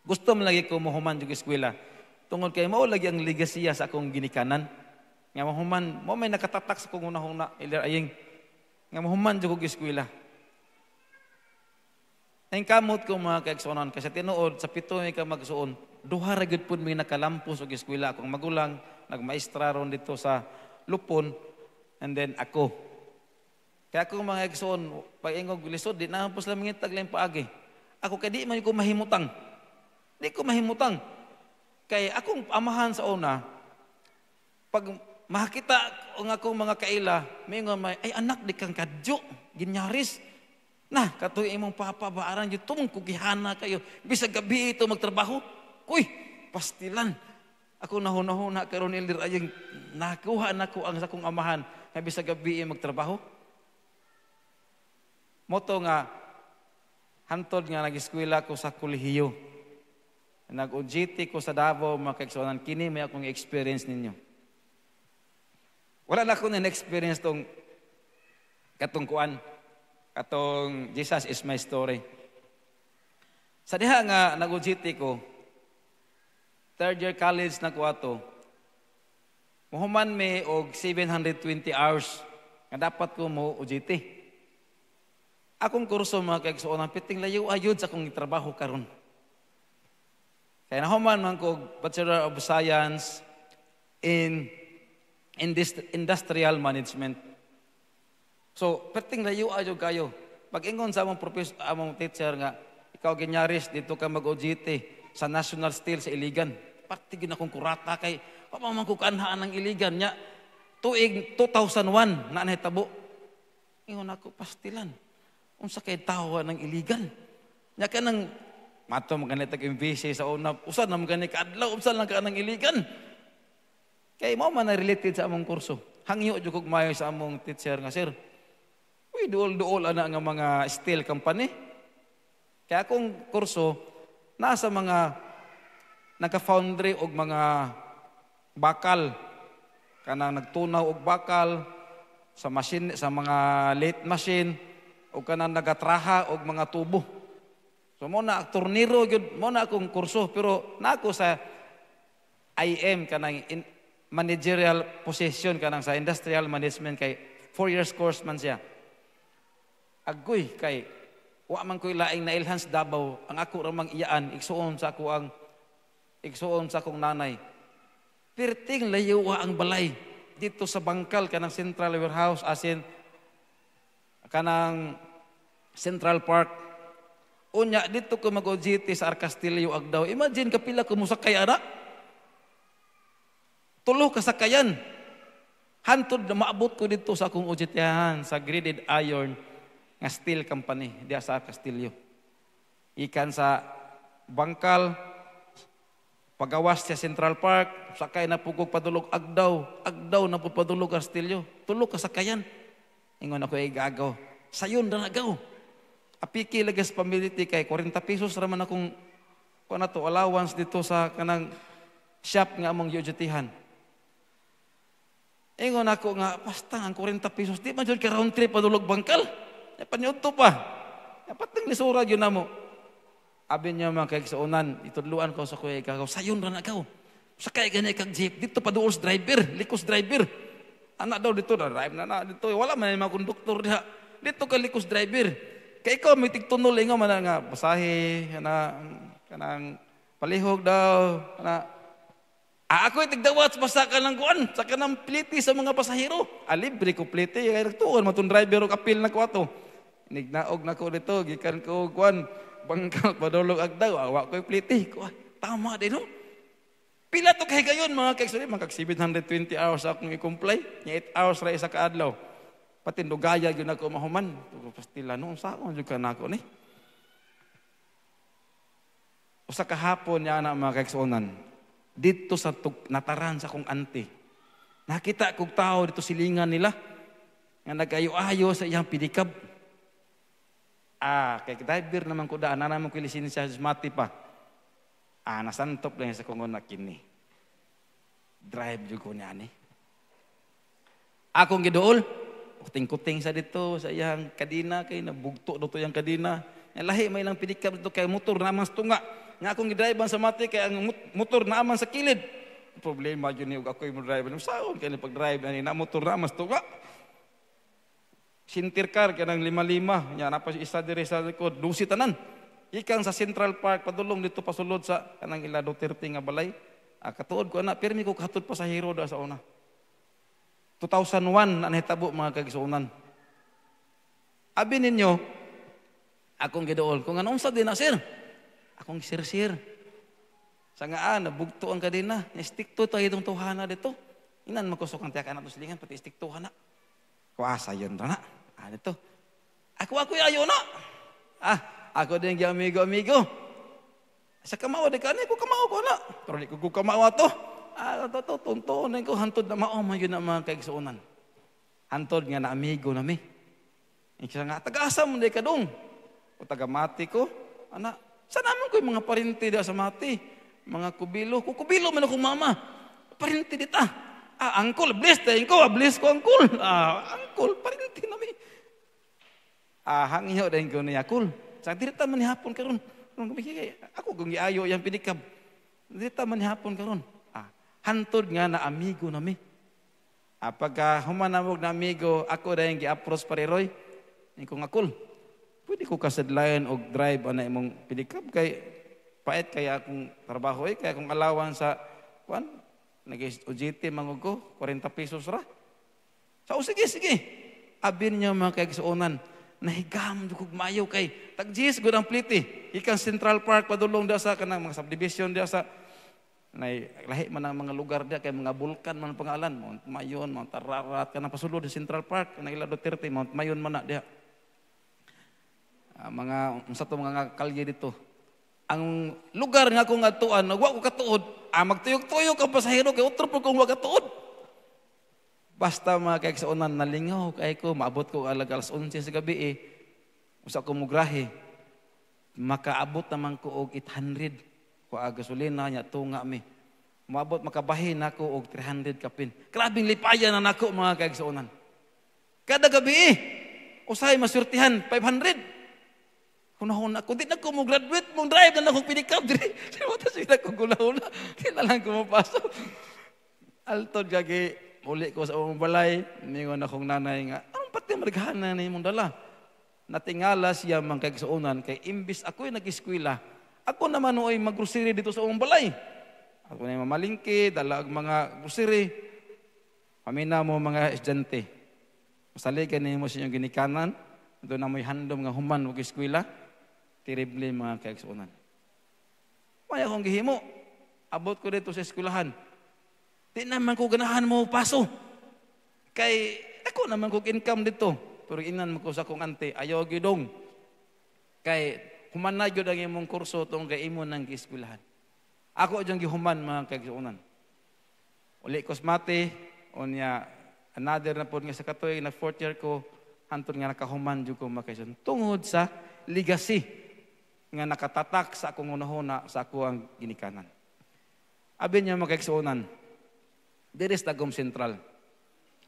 Gusto mo lagi ko mahuman yung eskwela. Tungod kay mao lagi ang legasya sa akong ginikanan. Nga mahuman, mo may nakatatak sa kong una-una, ilir aying, nga mahuman dyan kong eskwela. Ang kamot ko mga kaigsuonan, kasi tinuod, sa 7 may ka magsuon, duha ragid po may nakalampos og eskwela. Akong magulang, nagmaestra ron dito sa Lupon, and then ako. Kaya akong mga kaigsuon, pag ingog lisod, di nahampos lang mangitag lang paagi. Ako kaya di man ko mahimutang. Di ko mahimutang. Kaya akong amahan sa una, pag makita ang akong mga kaila, may nga may, ay anak, di kang kadyo, ginyaris. Nah, katoy imong papabaaran, yung tumong kugihana kayo, bisag gabi ito magtrabaho. Uy, pastilan. Ako nahuna-huna karon ilir ayang nakuha na ko ang sakong amahan, na bisag gabi magtrabaho. Moto nga, hantod nga nag-eskwela ko sa kolehiyo. Nag-OJT ko sa Davao, mga kaigsuonan, kini may akong experience ninyo. Wala na ako na-experience tong katungkuan, katong Jesus is my story. Sa diha nga nag-OJT ko, 3rd year college na ko ato, muhuman may og 720 hours nga dapat ko mo OJT. Akong kurso mga kaigsuonan, piting layo ayod sa akong trabaho karon. Kaya nahuman man ko Bachelor of Science in Industrial Management. So, perting layo ayo kayo. Pag ingon sa among professor, among teacher nga, ikaw ginyaris dito ka mag-OJT sa National Steel sa Iligan. Partigin akong kurata kay papaman ko kanhaan ng Iligan nya. Tuig 2001 na nahitabo. Ingon ako pastilan. Unsa kay tawa ng Iligan? Nya kanang mato magani tag-MVC sa una, usan na magani kaadlaw, usan lang ka ng Iligan. Kaya mo man na related sa among kurso. Hangyo jud kog mayo sa among teacher nga, sir. Uy, duol-duol ana nga mga steel company. Kaya akong kurso nasa mga nagka-foundry og mga bakal, kanang nagtunaw og bakal sa machine, sa mga lathe machine, o kanang nagatraha og mga tubo. So mo na torniro gyud mo na akong kurso, pero nako sa IM kanang managerial position kanang sa industrial management kay 4 years course man siya. Agoy kay wa man koy laing nailhans Davao, ang ako ramang iyaan igsuon sa akong nanay. Perting layo ang balay dito sa bangkal kanang Central Warehouse asin kanang Central Park. Unya dito ko mag-OJT sa Arcastillo Agdao. Imagine kapila ko musakay ana. 3 kasakayan. Hantod na maabot ko dito sa akong OJT-han sa graded iron nga steel company diya sa Arcastillo. Ikan sa bangkal, pagawas sa Central Park, sakay na pugog padulog Agdao na po padulog Arcastillo. 3 kasakayan. Ingon ako igagaw. Sayon na nagaw. Apiki lagas pamiliti kay 40 pesos raman akong kuno to allowance dito sa kanang shop nga among OJT-han. Ingon ako nga, basta ang 40 pesos, di man dyan ka round trip padulog bangkal. Panyuto pa. Dapat ng lisura yun na mo. Abi niya mga kaigsuonan, itudluan ko sa kuya ikaw, sayon na nagaw. Sakay ganyan kag jeep, dito pa doon driver, likos driver. Anak daw dito, drive na dito. Wala man yung mga konduktor diha. Dito ka likos driver. Kaya ikaw may tigtunol, ingaw man nga, basahe, kanang palihog daw, Ako'y tigdawat basta ka ng kuan, sa kanang pliti sa mga pasahero. Libre ko pliti, kaya nagtuon, matong driver o kapil na ko ato. Nignaog na ko dito, gikan ko kuan, bangkal, padulog agdaw, awa ko'y pliti. Tama din, no? Pila to kay gayon, mga kaigsunan, mga 720 hours akong i-comply, 8 hours ra isa kaadlaw. Pati dugaya yun ako mahuman. Pastila, no, saan yun ka na ako, ni? Usa kahapon niya na mga kaigsunan, dito sa nataran sa kong auntie. Nakita kong tao dito silingan nila nga nagayo-ayo sa iyang pinikab. Kay driver naman ko daan, naman ko lisensya sa mati pa. Nasantop lang sa kong nakini. Drive jud ko niya ni. Akong giduol, kuting-kuting sa dito sa iyang kadina kay nabugto dito iyang kadina. Lahi may lang pinikab dito kay motor naman sa tunga. Nga akong gidrivean sa mati kay ang motor naaman sa kilid. Problema yun yung ako'y mo drive. Saan kaya pag-drive na motor naaman sa tunga. Sintir car kaya ng 5-5. Yan, napos isa dire sa likod. Dusi tanan. Ikan sa Central Park, padulong dito pasulod sa kanang ila Duterte nga balay. Katuod ko na, pirmi ko katod pasahero da sa una. 2001 na nahitabo mga kagisuunan. Abi ninyo, akong gidool, kung anong sa din na sir, akong sir. Sa nga nabugto ang kadina, na-stick to tayo itong tuhana dito. Inan magkusok ang tiyakan na silingan, pati stick to hana. Kuasa yun na. Dito. Ako ayaw na. Ako din yung amigo. Sa kamawa, di ka na, ko kamawa ko na. Pero di ko kamawa to. Tuntunin ko, hantod na maoma yun ang mga kaigsuunan. Hantod nga na amigo na mi. Isa nga, taga-asa mo di ka dong. O taga-mati ko, saan naman ko yung mga parinti da sa mati? Mga kubilo. Kubilo man akong mama. Parinti dita. Uncle, bless tayo ko. Bless ko, uncle. Uncle, parinti na mi. Hangiyo dahil ko niya, uncle. Sa dirita man ni hapon karon. Ako kung iayo yung pinikab. Dirita man ni hapon karon. Hantod nga na amigo na mi. Pagka humanamog na amigo, ako dahil gi-approach pariroy. Hindi ko nga, uncle, pwede ko kasadlayan o drive na imong pinikab kay pait kaya akong trabaho kaya akong alawan sa nag-OJT mangog ko, 40 pesos ra. Sige. Abin niya mga kaigsuunan, nahigam dukog mayo kay tagjis gud ang pliti. Ikan Central Park padulong da sa kanang mga subdivision da sa lahi man ang mga lugar dia kay mga bulkan man pangalan, Mount Mayon, Mount Ararat kanang pasulod sa Central Park kanang ila Duterte, Mount Mayon man na dia. Mga unsa to mga kalye dito. Ang lugar nga akong atuan, wa ko katuod, magtuyok-tuyok ang pasahero kay utro po kung wa katuod. Basta mga kaigsuunan nalingaw kay ko, maabot ko alas 11 sa gabi usa ko mugrahe. Makaabot naman ko og 800 ko gasolina nya tunga mi. Maabot makabahin nako og 300 kapin. Grabing lipayan na nako mga kaigsuunan. Kada gabi usahay masurtihan 500. Hunahon ako, di na ko mo graduate, mong drive na akong pinikab. Di mo ta sila ko gulahuna. Di na lang ko mapasok. Altod kagi, uli ko sa umong balay, ningon akong nanay nga, anong pati marighanan na imong dala? Natingala siya mang kaigsuunan, kay imbis ako'y nag-eskwela, ako naman ay mag-grocery dito sa umong balay. Ako na mamalingki, dala ang mga grocery. Pamina mo mga estudyante. Masaligan niyo mo sa inyong ginikanan, doon na mo'y handom nga human mag-eskwela. Terrible mga kaigsuunan. May akong gihimo. Abot ko dito sa eskwelahan. Di naman ko ganahan mo paso. Kay ako naman ko income dito. Pero inan mo ko sa akong ante. Ayaw gidong. Kay human yun ang imong kurso itong kay imo ng eskwelahan. Ako dyan gihuman mga kaigsuunan. Uli ko mati. O niya another na po nga sa katoy na 4th year ko. Hantod nga nakahuman dyan ko mga kaigsuunan. Tungod sa legacy nga nakatatak sa akong unahuna sa ako ang ginikanan. Abi niya mga kaigsuunan, diri sa Tagum Central.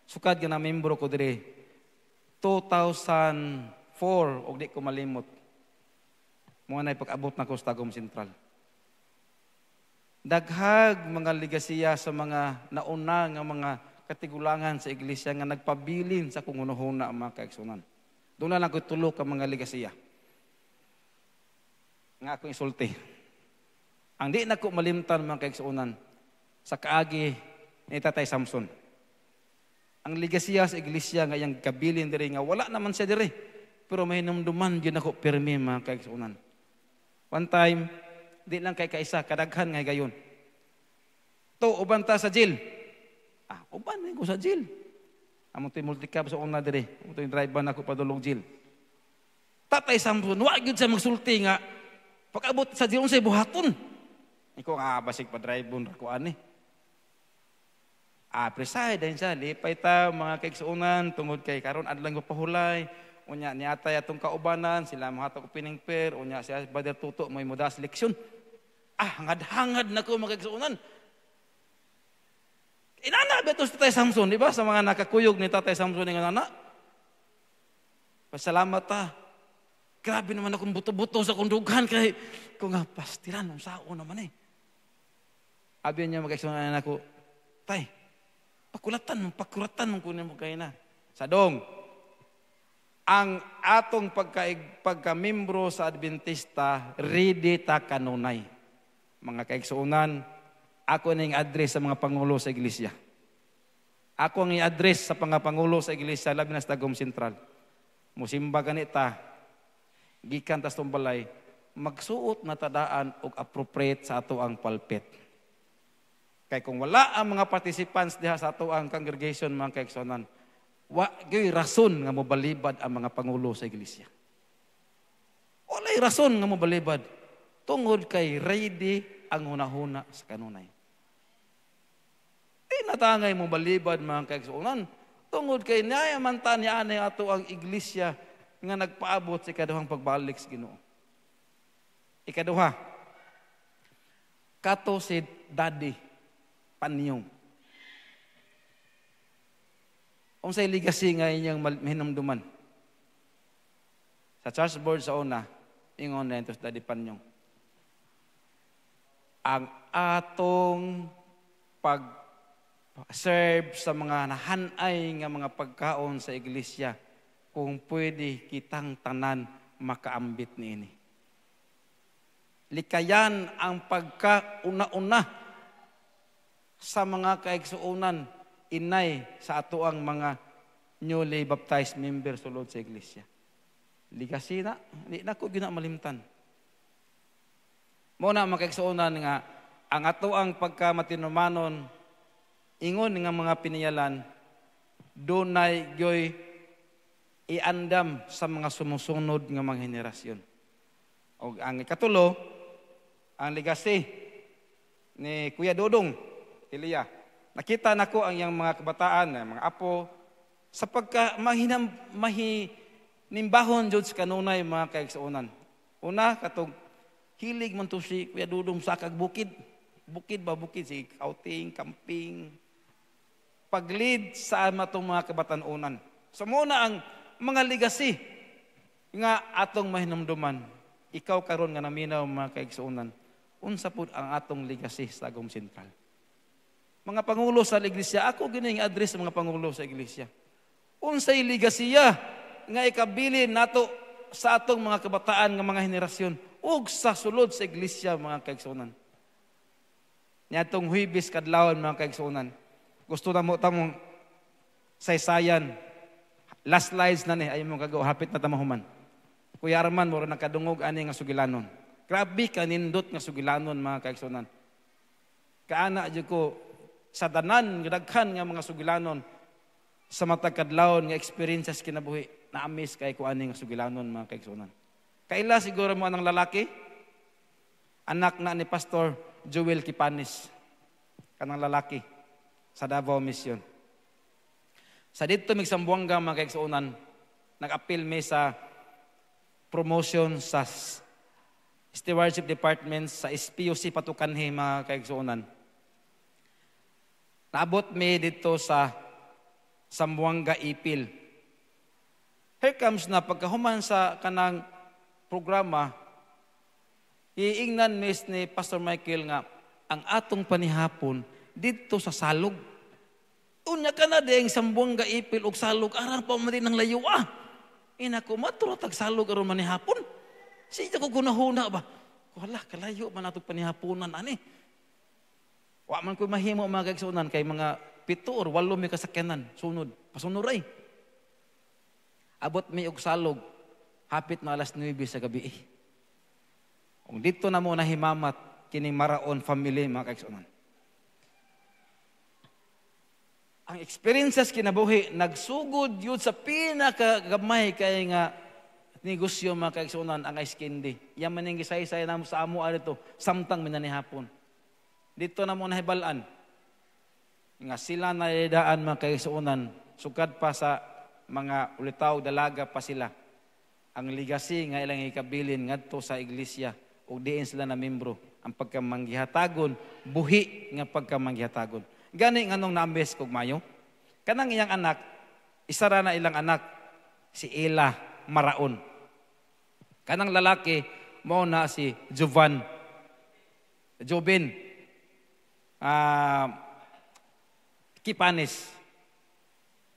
Sukad nga na membro ko diri 2004 og di ko malimot. Mo na pag-abot na ko sa Tagum Central. Daghag mga ligasiya sa mga nauna nga mga katigulangan sa iglesia nga nagpabilin sa akong unahuna mga kaigsuunan. Doon na lang ko tulo ka mga ligasiya. Nga akong isulti. Ang di na ko malimtan mga kaigsuunan, sa kaagi ni Tatay Samson. Ang ligasiya sa iglesia nga yang kabilin diri nga wala naman siya diri. Pero may namduman yun ako pirmi mga kaigsuunan. One time, di lang kay kaisa, kadaghan nga gayon. To, uban ta sa jail. Uban din ko sa jail. Amo to'y multicab sa una diri. Amo to'y drive ban ako padulong jail. Tatay Samson, wag yun siya magsulti nga. Pag-abot sa jail, unsay buhaton. Iko nga, basig pa drive bon ko ani. Preside din siya, lipay ta, mga kaigsuunan, tungod kay karon adlang pahulay. Unya, niatay atong kaubanan, sila mga ko piningper, unya siya, Brother Tuto, may mudas leksyon. Hangad-hangad na ko mga kaigsuunan. Inana beto si Tatay Samson, di ba? Sa mga nakakuyog ni Tatay Samson ng anak. Pasalamat ta. Grabe naman akong buto-buto sa kundugan kay kung nga pastiran ng sao naman eh. Abi niya mag-eksunan na ako, Tay, pakuratan mong kunin mo kayo na. Sadong, ang atong pagka-membro sa Adventista, ready ta kanunay. Mga kaigsuunan, ako ang i-address sa mga pangulo sa iglesia. Ako ang i-address sa mga pangulo sa iglesia, labi na sa Tagum Sentral. Musimba ganita, gikan tas tumbalay, magsuot na tadaan o appropriate sa ato ang pulpit. Kaya kung wala ang mga participants diha sa ato ang congregation, mga kaigsuunan, wa'y rason nga mobalibad ang mga pangulo sa iglesia. Wala'y rason nga mobalibad. Tungod kay ready ang hunahuna sa kanunay. Di natangay mo balibad mga kaigsuunan. Tungod kay nayamantan niya anay ato ang iglesia nga nagpaabot sa ikaduhang pagbalik sa Ginoo. Ikaduha, kato si Daddy Panyong. Unsay legacy nga inyang hinumduman? Sa church board sa una, ingon na ito si Daddy Panyong. Ang atong pag-serve sa mga nahanay nga mga pagkaon sa iglesia, kung pwede kitang tanan makaambit niini. Likayan ang pagkauna-una sa mga kaigsuunan, inay sa ato ang mga newly baptized members sulod sa iglesia. Legacy na, hindi na ko ginamalimtan. Muna makaigsuunan nga, ang ato ang pagkamatinumanon, ingon nga mga piniyalan, dunay gyoy iandam sa mga sumusunod nga mga henerasyon. O ang ikatulo, ang legacy ni Kuya Dodong, Elia. Nakita nako ang yang mga kabataan, mga apo, sa mahinimbahon jud sa kanunay mga kaigsuunan. Una, katong hilig man to si Kuya Dudong sa kagbukid. Bukid, si outing, camping. Pag-lead sa matong mga kabatanunan. So muna ang mga legacy nga atong mahinumduman. Ikaw karon nga naminaw mga kaigsuunan. Unsa pud ang atong legacy sa Tagum Sentral. Mga pangulo sa iglesia, ako gining address sa mga pangulo sa iglesia. Unsay legasya nga ikabilin nato sa atong mga kabataan nga mga henerasyon ug sa sulod sa iglesia mga kaigsuunan. Niadtong Huwebes kadlawon mga kaigsuunan. Gusto na mo tamong saysayan. Last slides na ni ay mo kagaw hapit na tamahuman. Kuya Arman mo nakadungog ani nga sugilanon. Grabe kanindot nga sugilanon mga kaigsuunan. Kaana jud ko sa danan daghan nga mga sugilanon sa matag kadlawon nga experiences kinabuhi na-amaze kay ko ani nga sugilanon mga kaigsuunan. Kaila siguro mo anang lalaki, anak na ni Pastor Joel Kipanis, kanang lalaki, sa Davao Mission. Sa dito migsambuanga mga kaigsuunan, nag-appeal may sa promotion sa stewardship department sa SPOC Patukanhi mga kaigsuunan. Naabot may dito sa Sambuanga Ipil. Here comes na pagkahuman sa kanang programa, iingnan mis ni Pastor Michael nga ang atong panihapon dito sa Salog. Unya ka na ding Sambuanga Ipil og Salog, arang pa man din ng layo Ina ko, maturatag Salog aron manihapon. Siya ko kunahuna ba? Wala, kalayo man atong panihaponan ani. Wa man ko mahimo mga kaigsuonan kay mga 7 or 8 may kasakyanan sunod. Pasunuray. Abot mi og salog hapit na alas 9 sa gabi. Kung dito na mo nahimamat kining Maraon family mga kaigsuonan. Ang experiences kinabuhi nagsugod yun sa pinakagamay kay nga negosyo mga kaigsuonan ang ice candy. Yaman ning gisay-say namo sa amo adto samtang minanihapon. Dito na mo nahibalaan nga sila naidaan mga kaigsuonan sukad pa sa mga ulitaw dalaga pa sila. Ang legacy nga ilang ikabilin ngadto sa iglesia ug diin sila na membro ang pagkamanggihatagon buhi nga pagkamanggihatagon. Gani nganong naambes kog mayo. Kanang iyang anak, isa ra na ilang anak si Ela Maraon. Kanang lalaki mao na si Jobin Kipanis.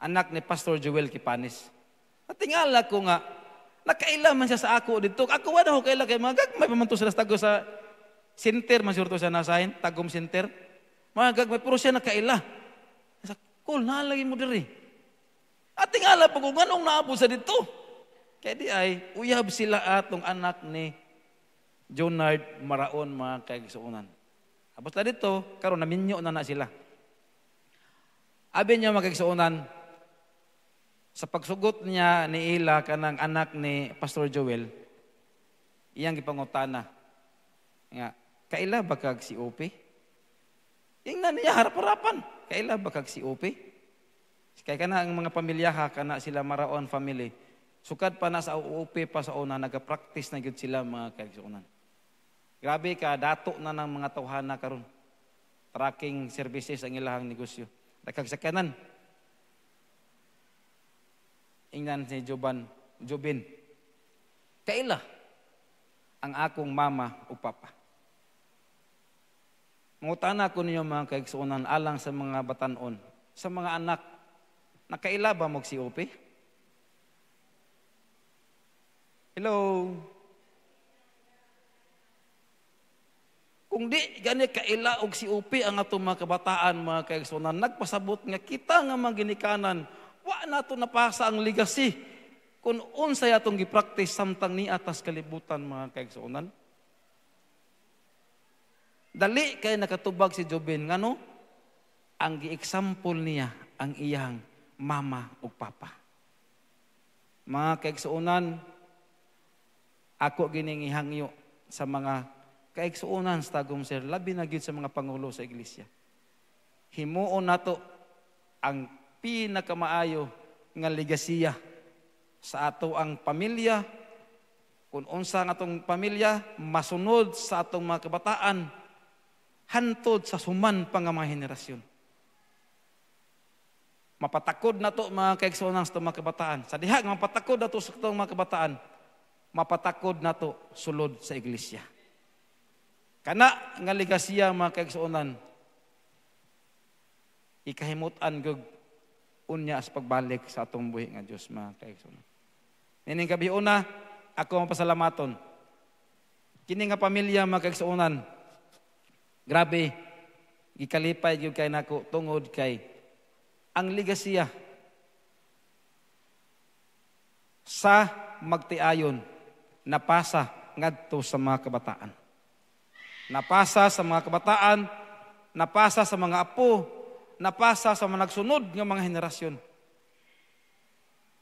Anak ni Pastor Joel Kipanis. Natingala ko nga nakaila man siya sa ako dito. Ako wala ko kaila kay magag may pamanto sila tago sa center man siguro siya nasahin, Tagum Center. Magag may puro siya nakaila. Sa cool na lagi mo diri. At tingala pa kung anong naabot sa dito. Kaya di ay uyab sila atong anak ni Jonard Maraon mga kaigsuonan. Abot na dito karon naminyo na sila. Abi niya mga kaigsuonan sa pagsugot niya ni Ela kanang anak ni Pastor Joel, iyang gipangutana nga kaila ba kag si OP? Ingnan niya harap-harapan. Kaila ba kag si OP? Kaya kana ang mga pamilyaha kana sila Maraon family. Sukad pa na sa OP pa sa una nagapractice na gyud sila mga kaigsuonan. Grabe ka dato na ng mga tawhana karon. Tracking services ang ilahang negosyo. Kag sakyanan. Ingnan si Jobin. Kaila ang akong mama o papa. Mangutana ko ninyo mga kaigsuonan alang sa mga batanon, sa mga anak, nakaila ba mo si OP? Hello? Kung di gani kaila og si OP ang atong mga kabataan, mga kaigsuonan, nagpasabot nga kita nga mga ginikanan, wa nato napasa ang legacy kung unsay atong gipractice samtang ni atas kalibutan mga kaigsuonan. Dali kay nakatubag si Jobin ngano ang gi-example niya ang iyang mama ug papa. Mga kaigsuonan, ako gining ihangyo sa mga kaigsuonan sa Tagum Sir, labi na gyud sa mga pangulo sa iglesia. Himuon nato ang pinakamaayo nga legasiya sa ato ang pamilya. Kung unsa nga atong pamilya masunod sa atong mga kabataan hantod sa suman pa nga mga henerasyon. Mapatakod na to mga kaigsuonan sa mga kabataan. Sa diha nga mapatakod na to sa mga kabataan, mapatakod na to sulod sa iglesia. Kana nga legasiya mga kaigsuonan, ikahimutan gug unya sa pagbalik sa atong buhi nga Dios mga kaigsuonan. Nining gabi una, ako mapasalamaton. Kini nga pamilya mga kaigsuonan, grabe, gikalipay gyud kay nako tungod kay ang legasiya sa magtiayon napasa ngadto sa mga kabataan. Napasa sa mga kabataan, napasa sa mga apo, napasa sa mga nagsunod nga mga henerasyon.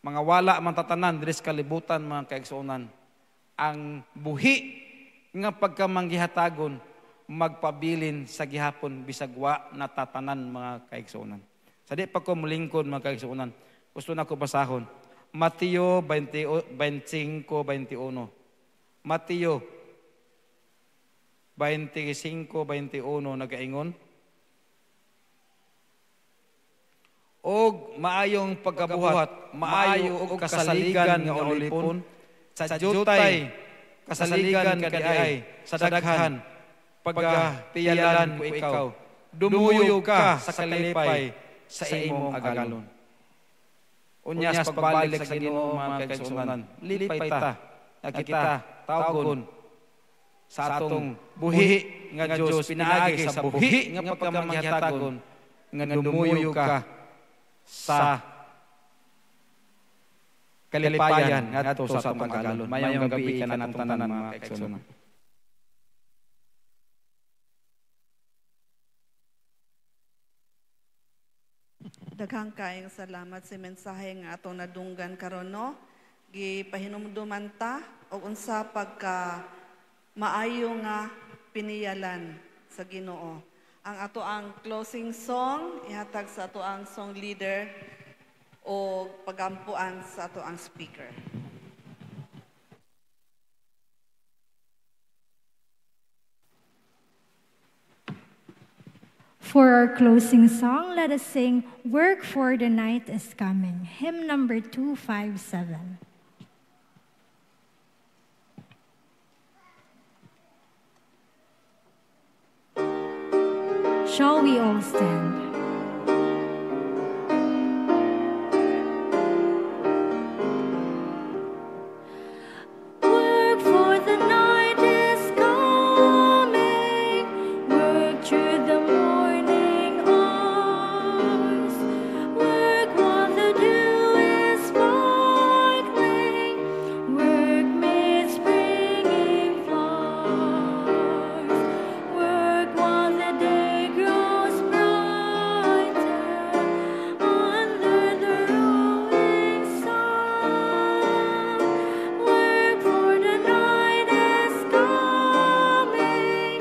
Mga wala man tatanan diri sa kalibutan mga kaigsuonan. Ang buhi nga pagkamanggihatagon magpabilin sa gihapon bisagwa na tatanan mga kaigsuonan. Sa di pa ko mulingkod mga kaigsuonan, gusto na ko basahon. Mateo 25:21. Mateo 25:21 nagaingon. Og maayong pagkabuhat, maayo og kasaligan nga ulipon, sa jutay kasaligan kadiay sa daghan pagpiyalan ko ikaw, dumuyog ka sa kalipay sa imong agalon. Unyas pagbalik sa Ginoo mga kaigsuonan, lipay ta, kita tawgon sa atong buhi nga Dios pinaagi sa buhi nga pagkamanghihatagon nga dumuyo ka sa kalipayan ngadto sa atong pag-agalon. Mayong gabi ka natong tanan mga kaigsunan. Daghang kaayong salamat sa mensahe nga atong nadunggan karon no. Gipahinumduman ta og unsa pagka maayo nga piniyalan sa Ginoo. Ang ato ang closing song ihatag sa ato ang song leader o pagampuan sa ato ang speaker. For our closing song, let us sing Work for the Night is Coming, hymn number 257. Shall we all stand? Work for the night is coming, work through the morning hours, work while the dew is sparkling, work mid springing flowers, work while the day grows brighter under the rolling sun. Work for the night is coming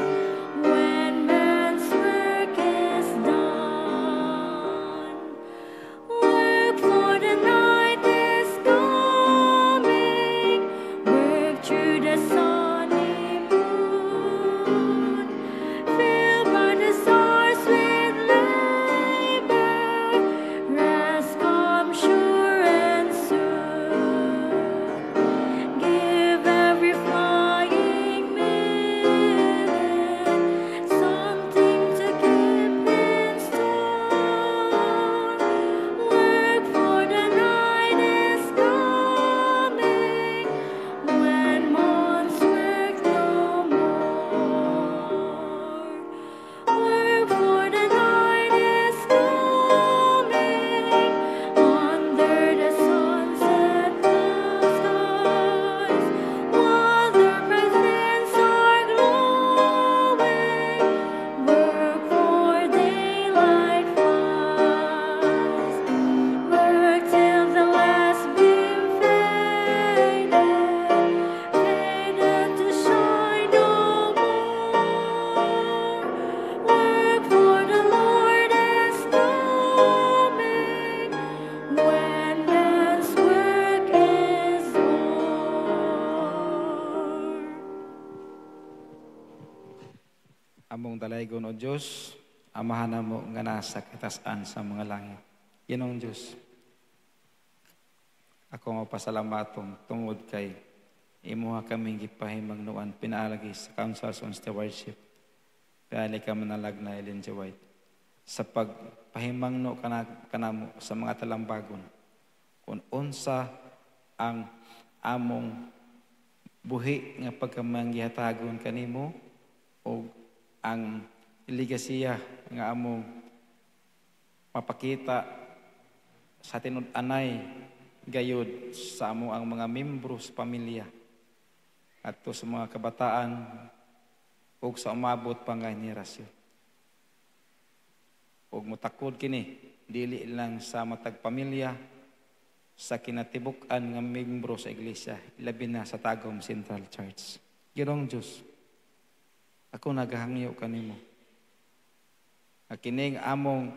when man's work is done. Work for the night is coming, work through the sunny moon, filled by the stars with labor, rest come sure and soon. Give every flying minute something to keep in store. Work for the night is coming when months work no more. Work for the night is coming under the sunset skies while the presents are glowing. Work for daylight flies. Work till the last beam faded to shine no more. Work for the Lord is coming when man's work is o'er. Among dalaygon o Diyos, amahan na mo nga nasa kitasan sa mga langit. Ginong Diyos, ako mapasalamaton tungod kay imuha kaming gipahimangnuan pinaalagi sa Councils on Stewardship. Kaya ka manalag na Ellen G. White sa pagpahimangno kanamo sa mga talambagon kung unsa ang among buhi nga pagkamanggihatagon kanimo o ang ligasiya nga among mapakita sa tinud-anay gayud sa amo ang mga membro sa pamilya at sa mga kabataan ug sa umabot pa nga henerasyon. Ug mutakod kini dili lang sa matag pamilya sa kinatibuk-an nga membro sa iglesia, labi na sa Tagum Central Church. Ginong Diyos, ako nagahangyo kanimo. Kining among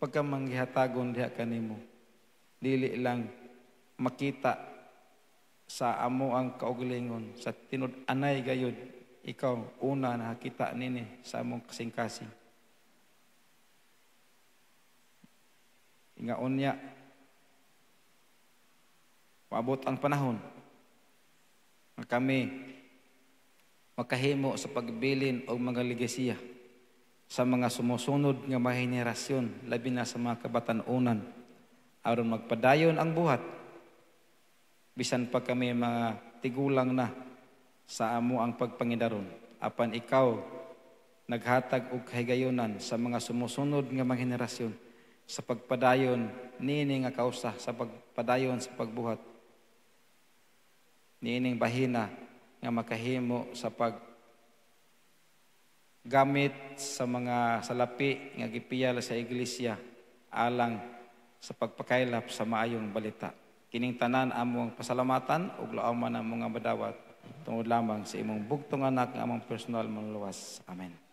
pagkamanggihatagon diha kanimo, dili lang makita sa amo ang kaugalingon sa tinud-anay gayud ikaw una nakita nini sa among kasing-kasing. Inga unya maabot ang panahon nga kami makahimo sa pagbilin og mga ligasiya sa mga sumusunod nga mga henerasyon, labi na sa mga kabatanunan aron magpadayon ang buhat bisan pa kami mga tigulang na sa amo ang pagpangidaron. apan ikaw naghatag og kahigayunan sa mga sumusunod nga mga henerasyon sa pagpadayon niini nga kausa sa pagpadayon sa pagbuhat niining bahina nga makahimo sa gamit sa mga salapi nga gipiyal sa iglesia alang sa pagpakaylap sa maayong balita. Kining tanan among pasalamatan ug laaman ang mga madawat tungod lamang sa imong bugtong anak nga among personal manluwas. Amen.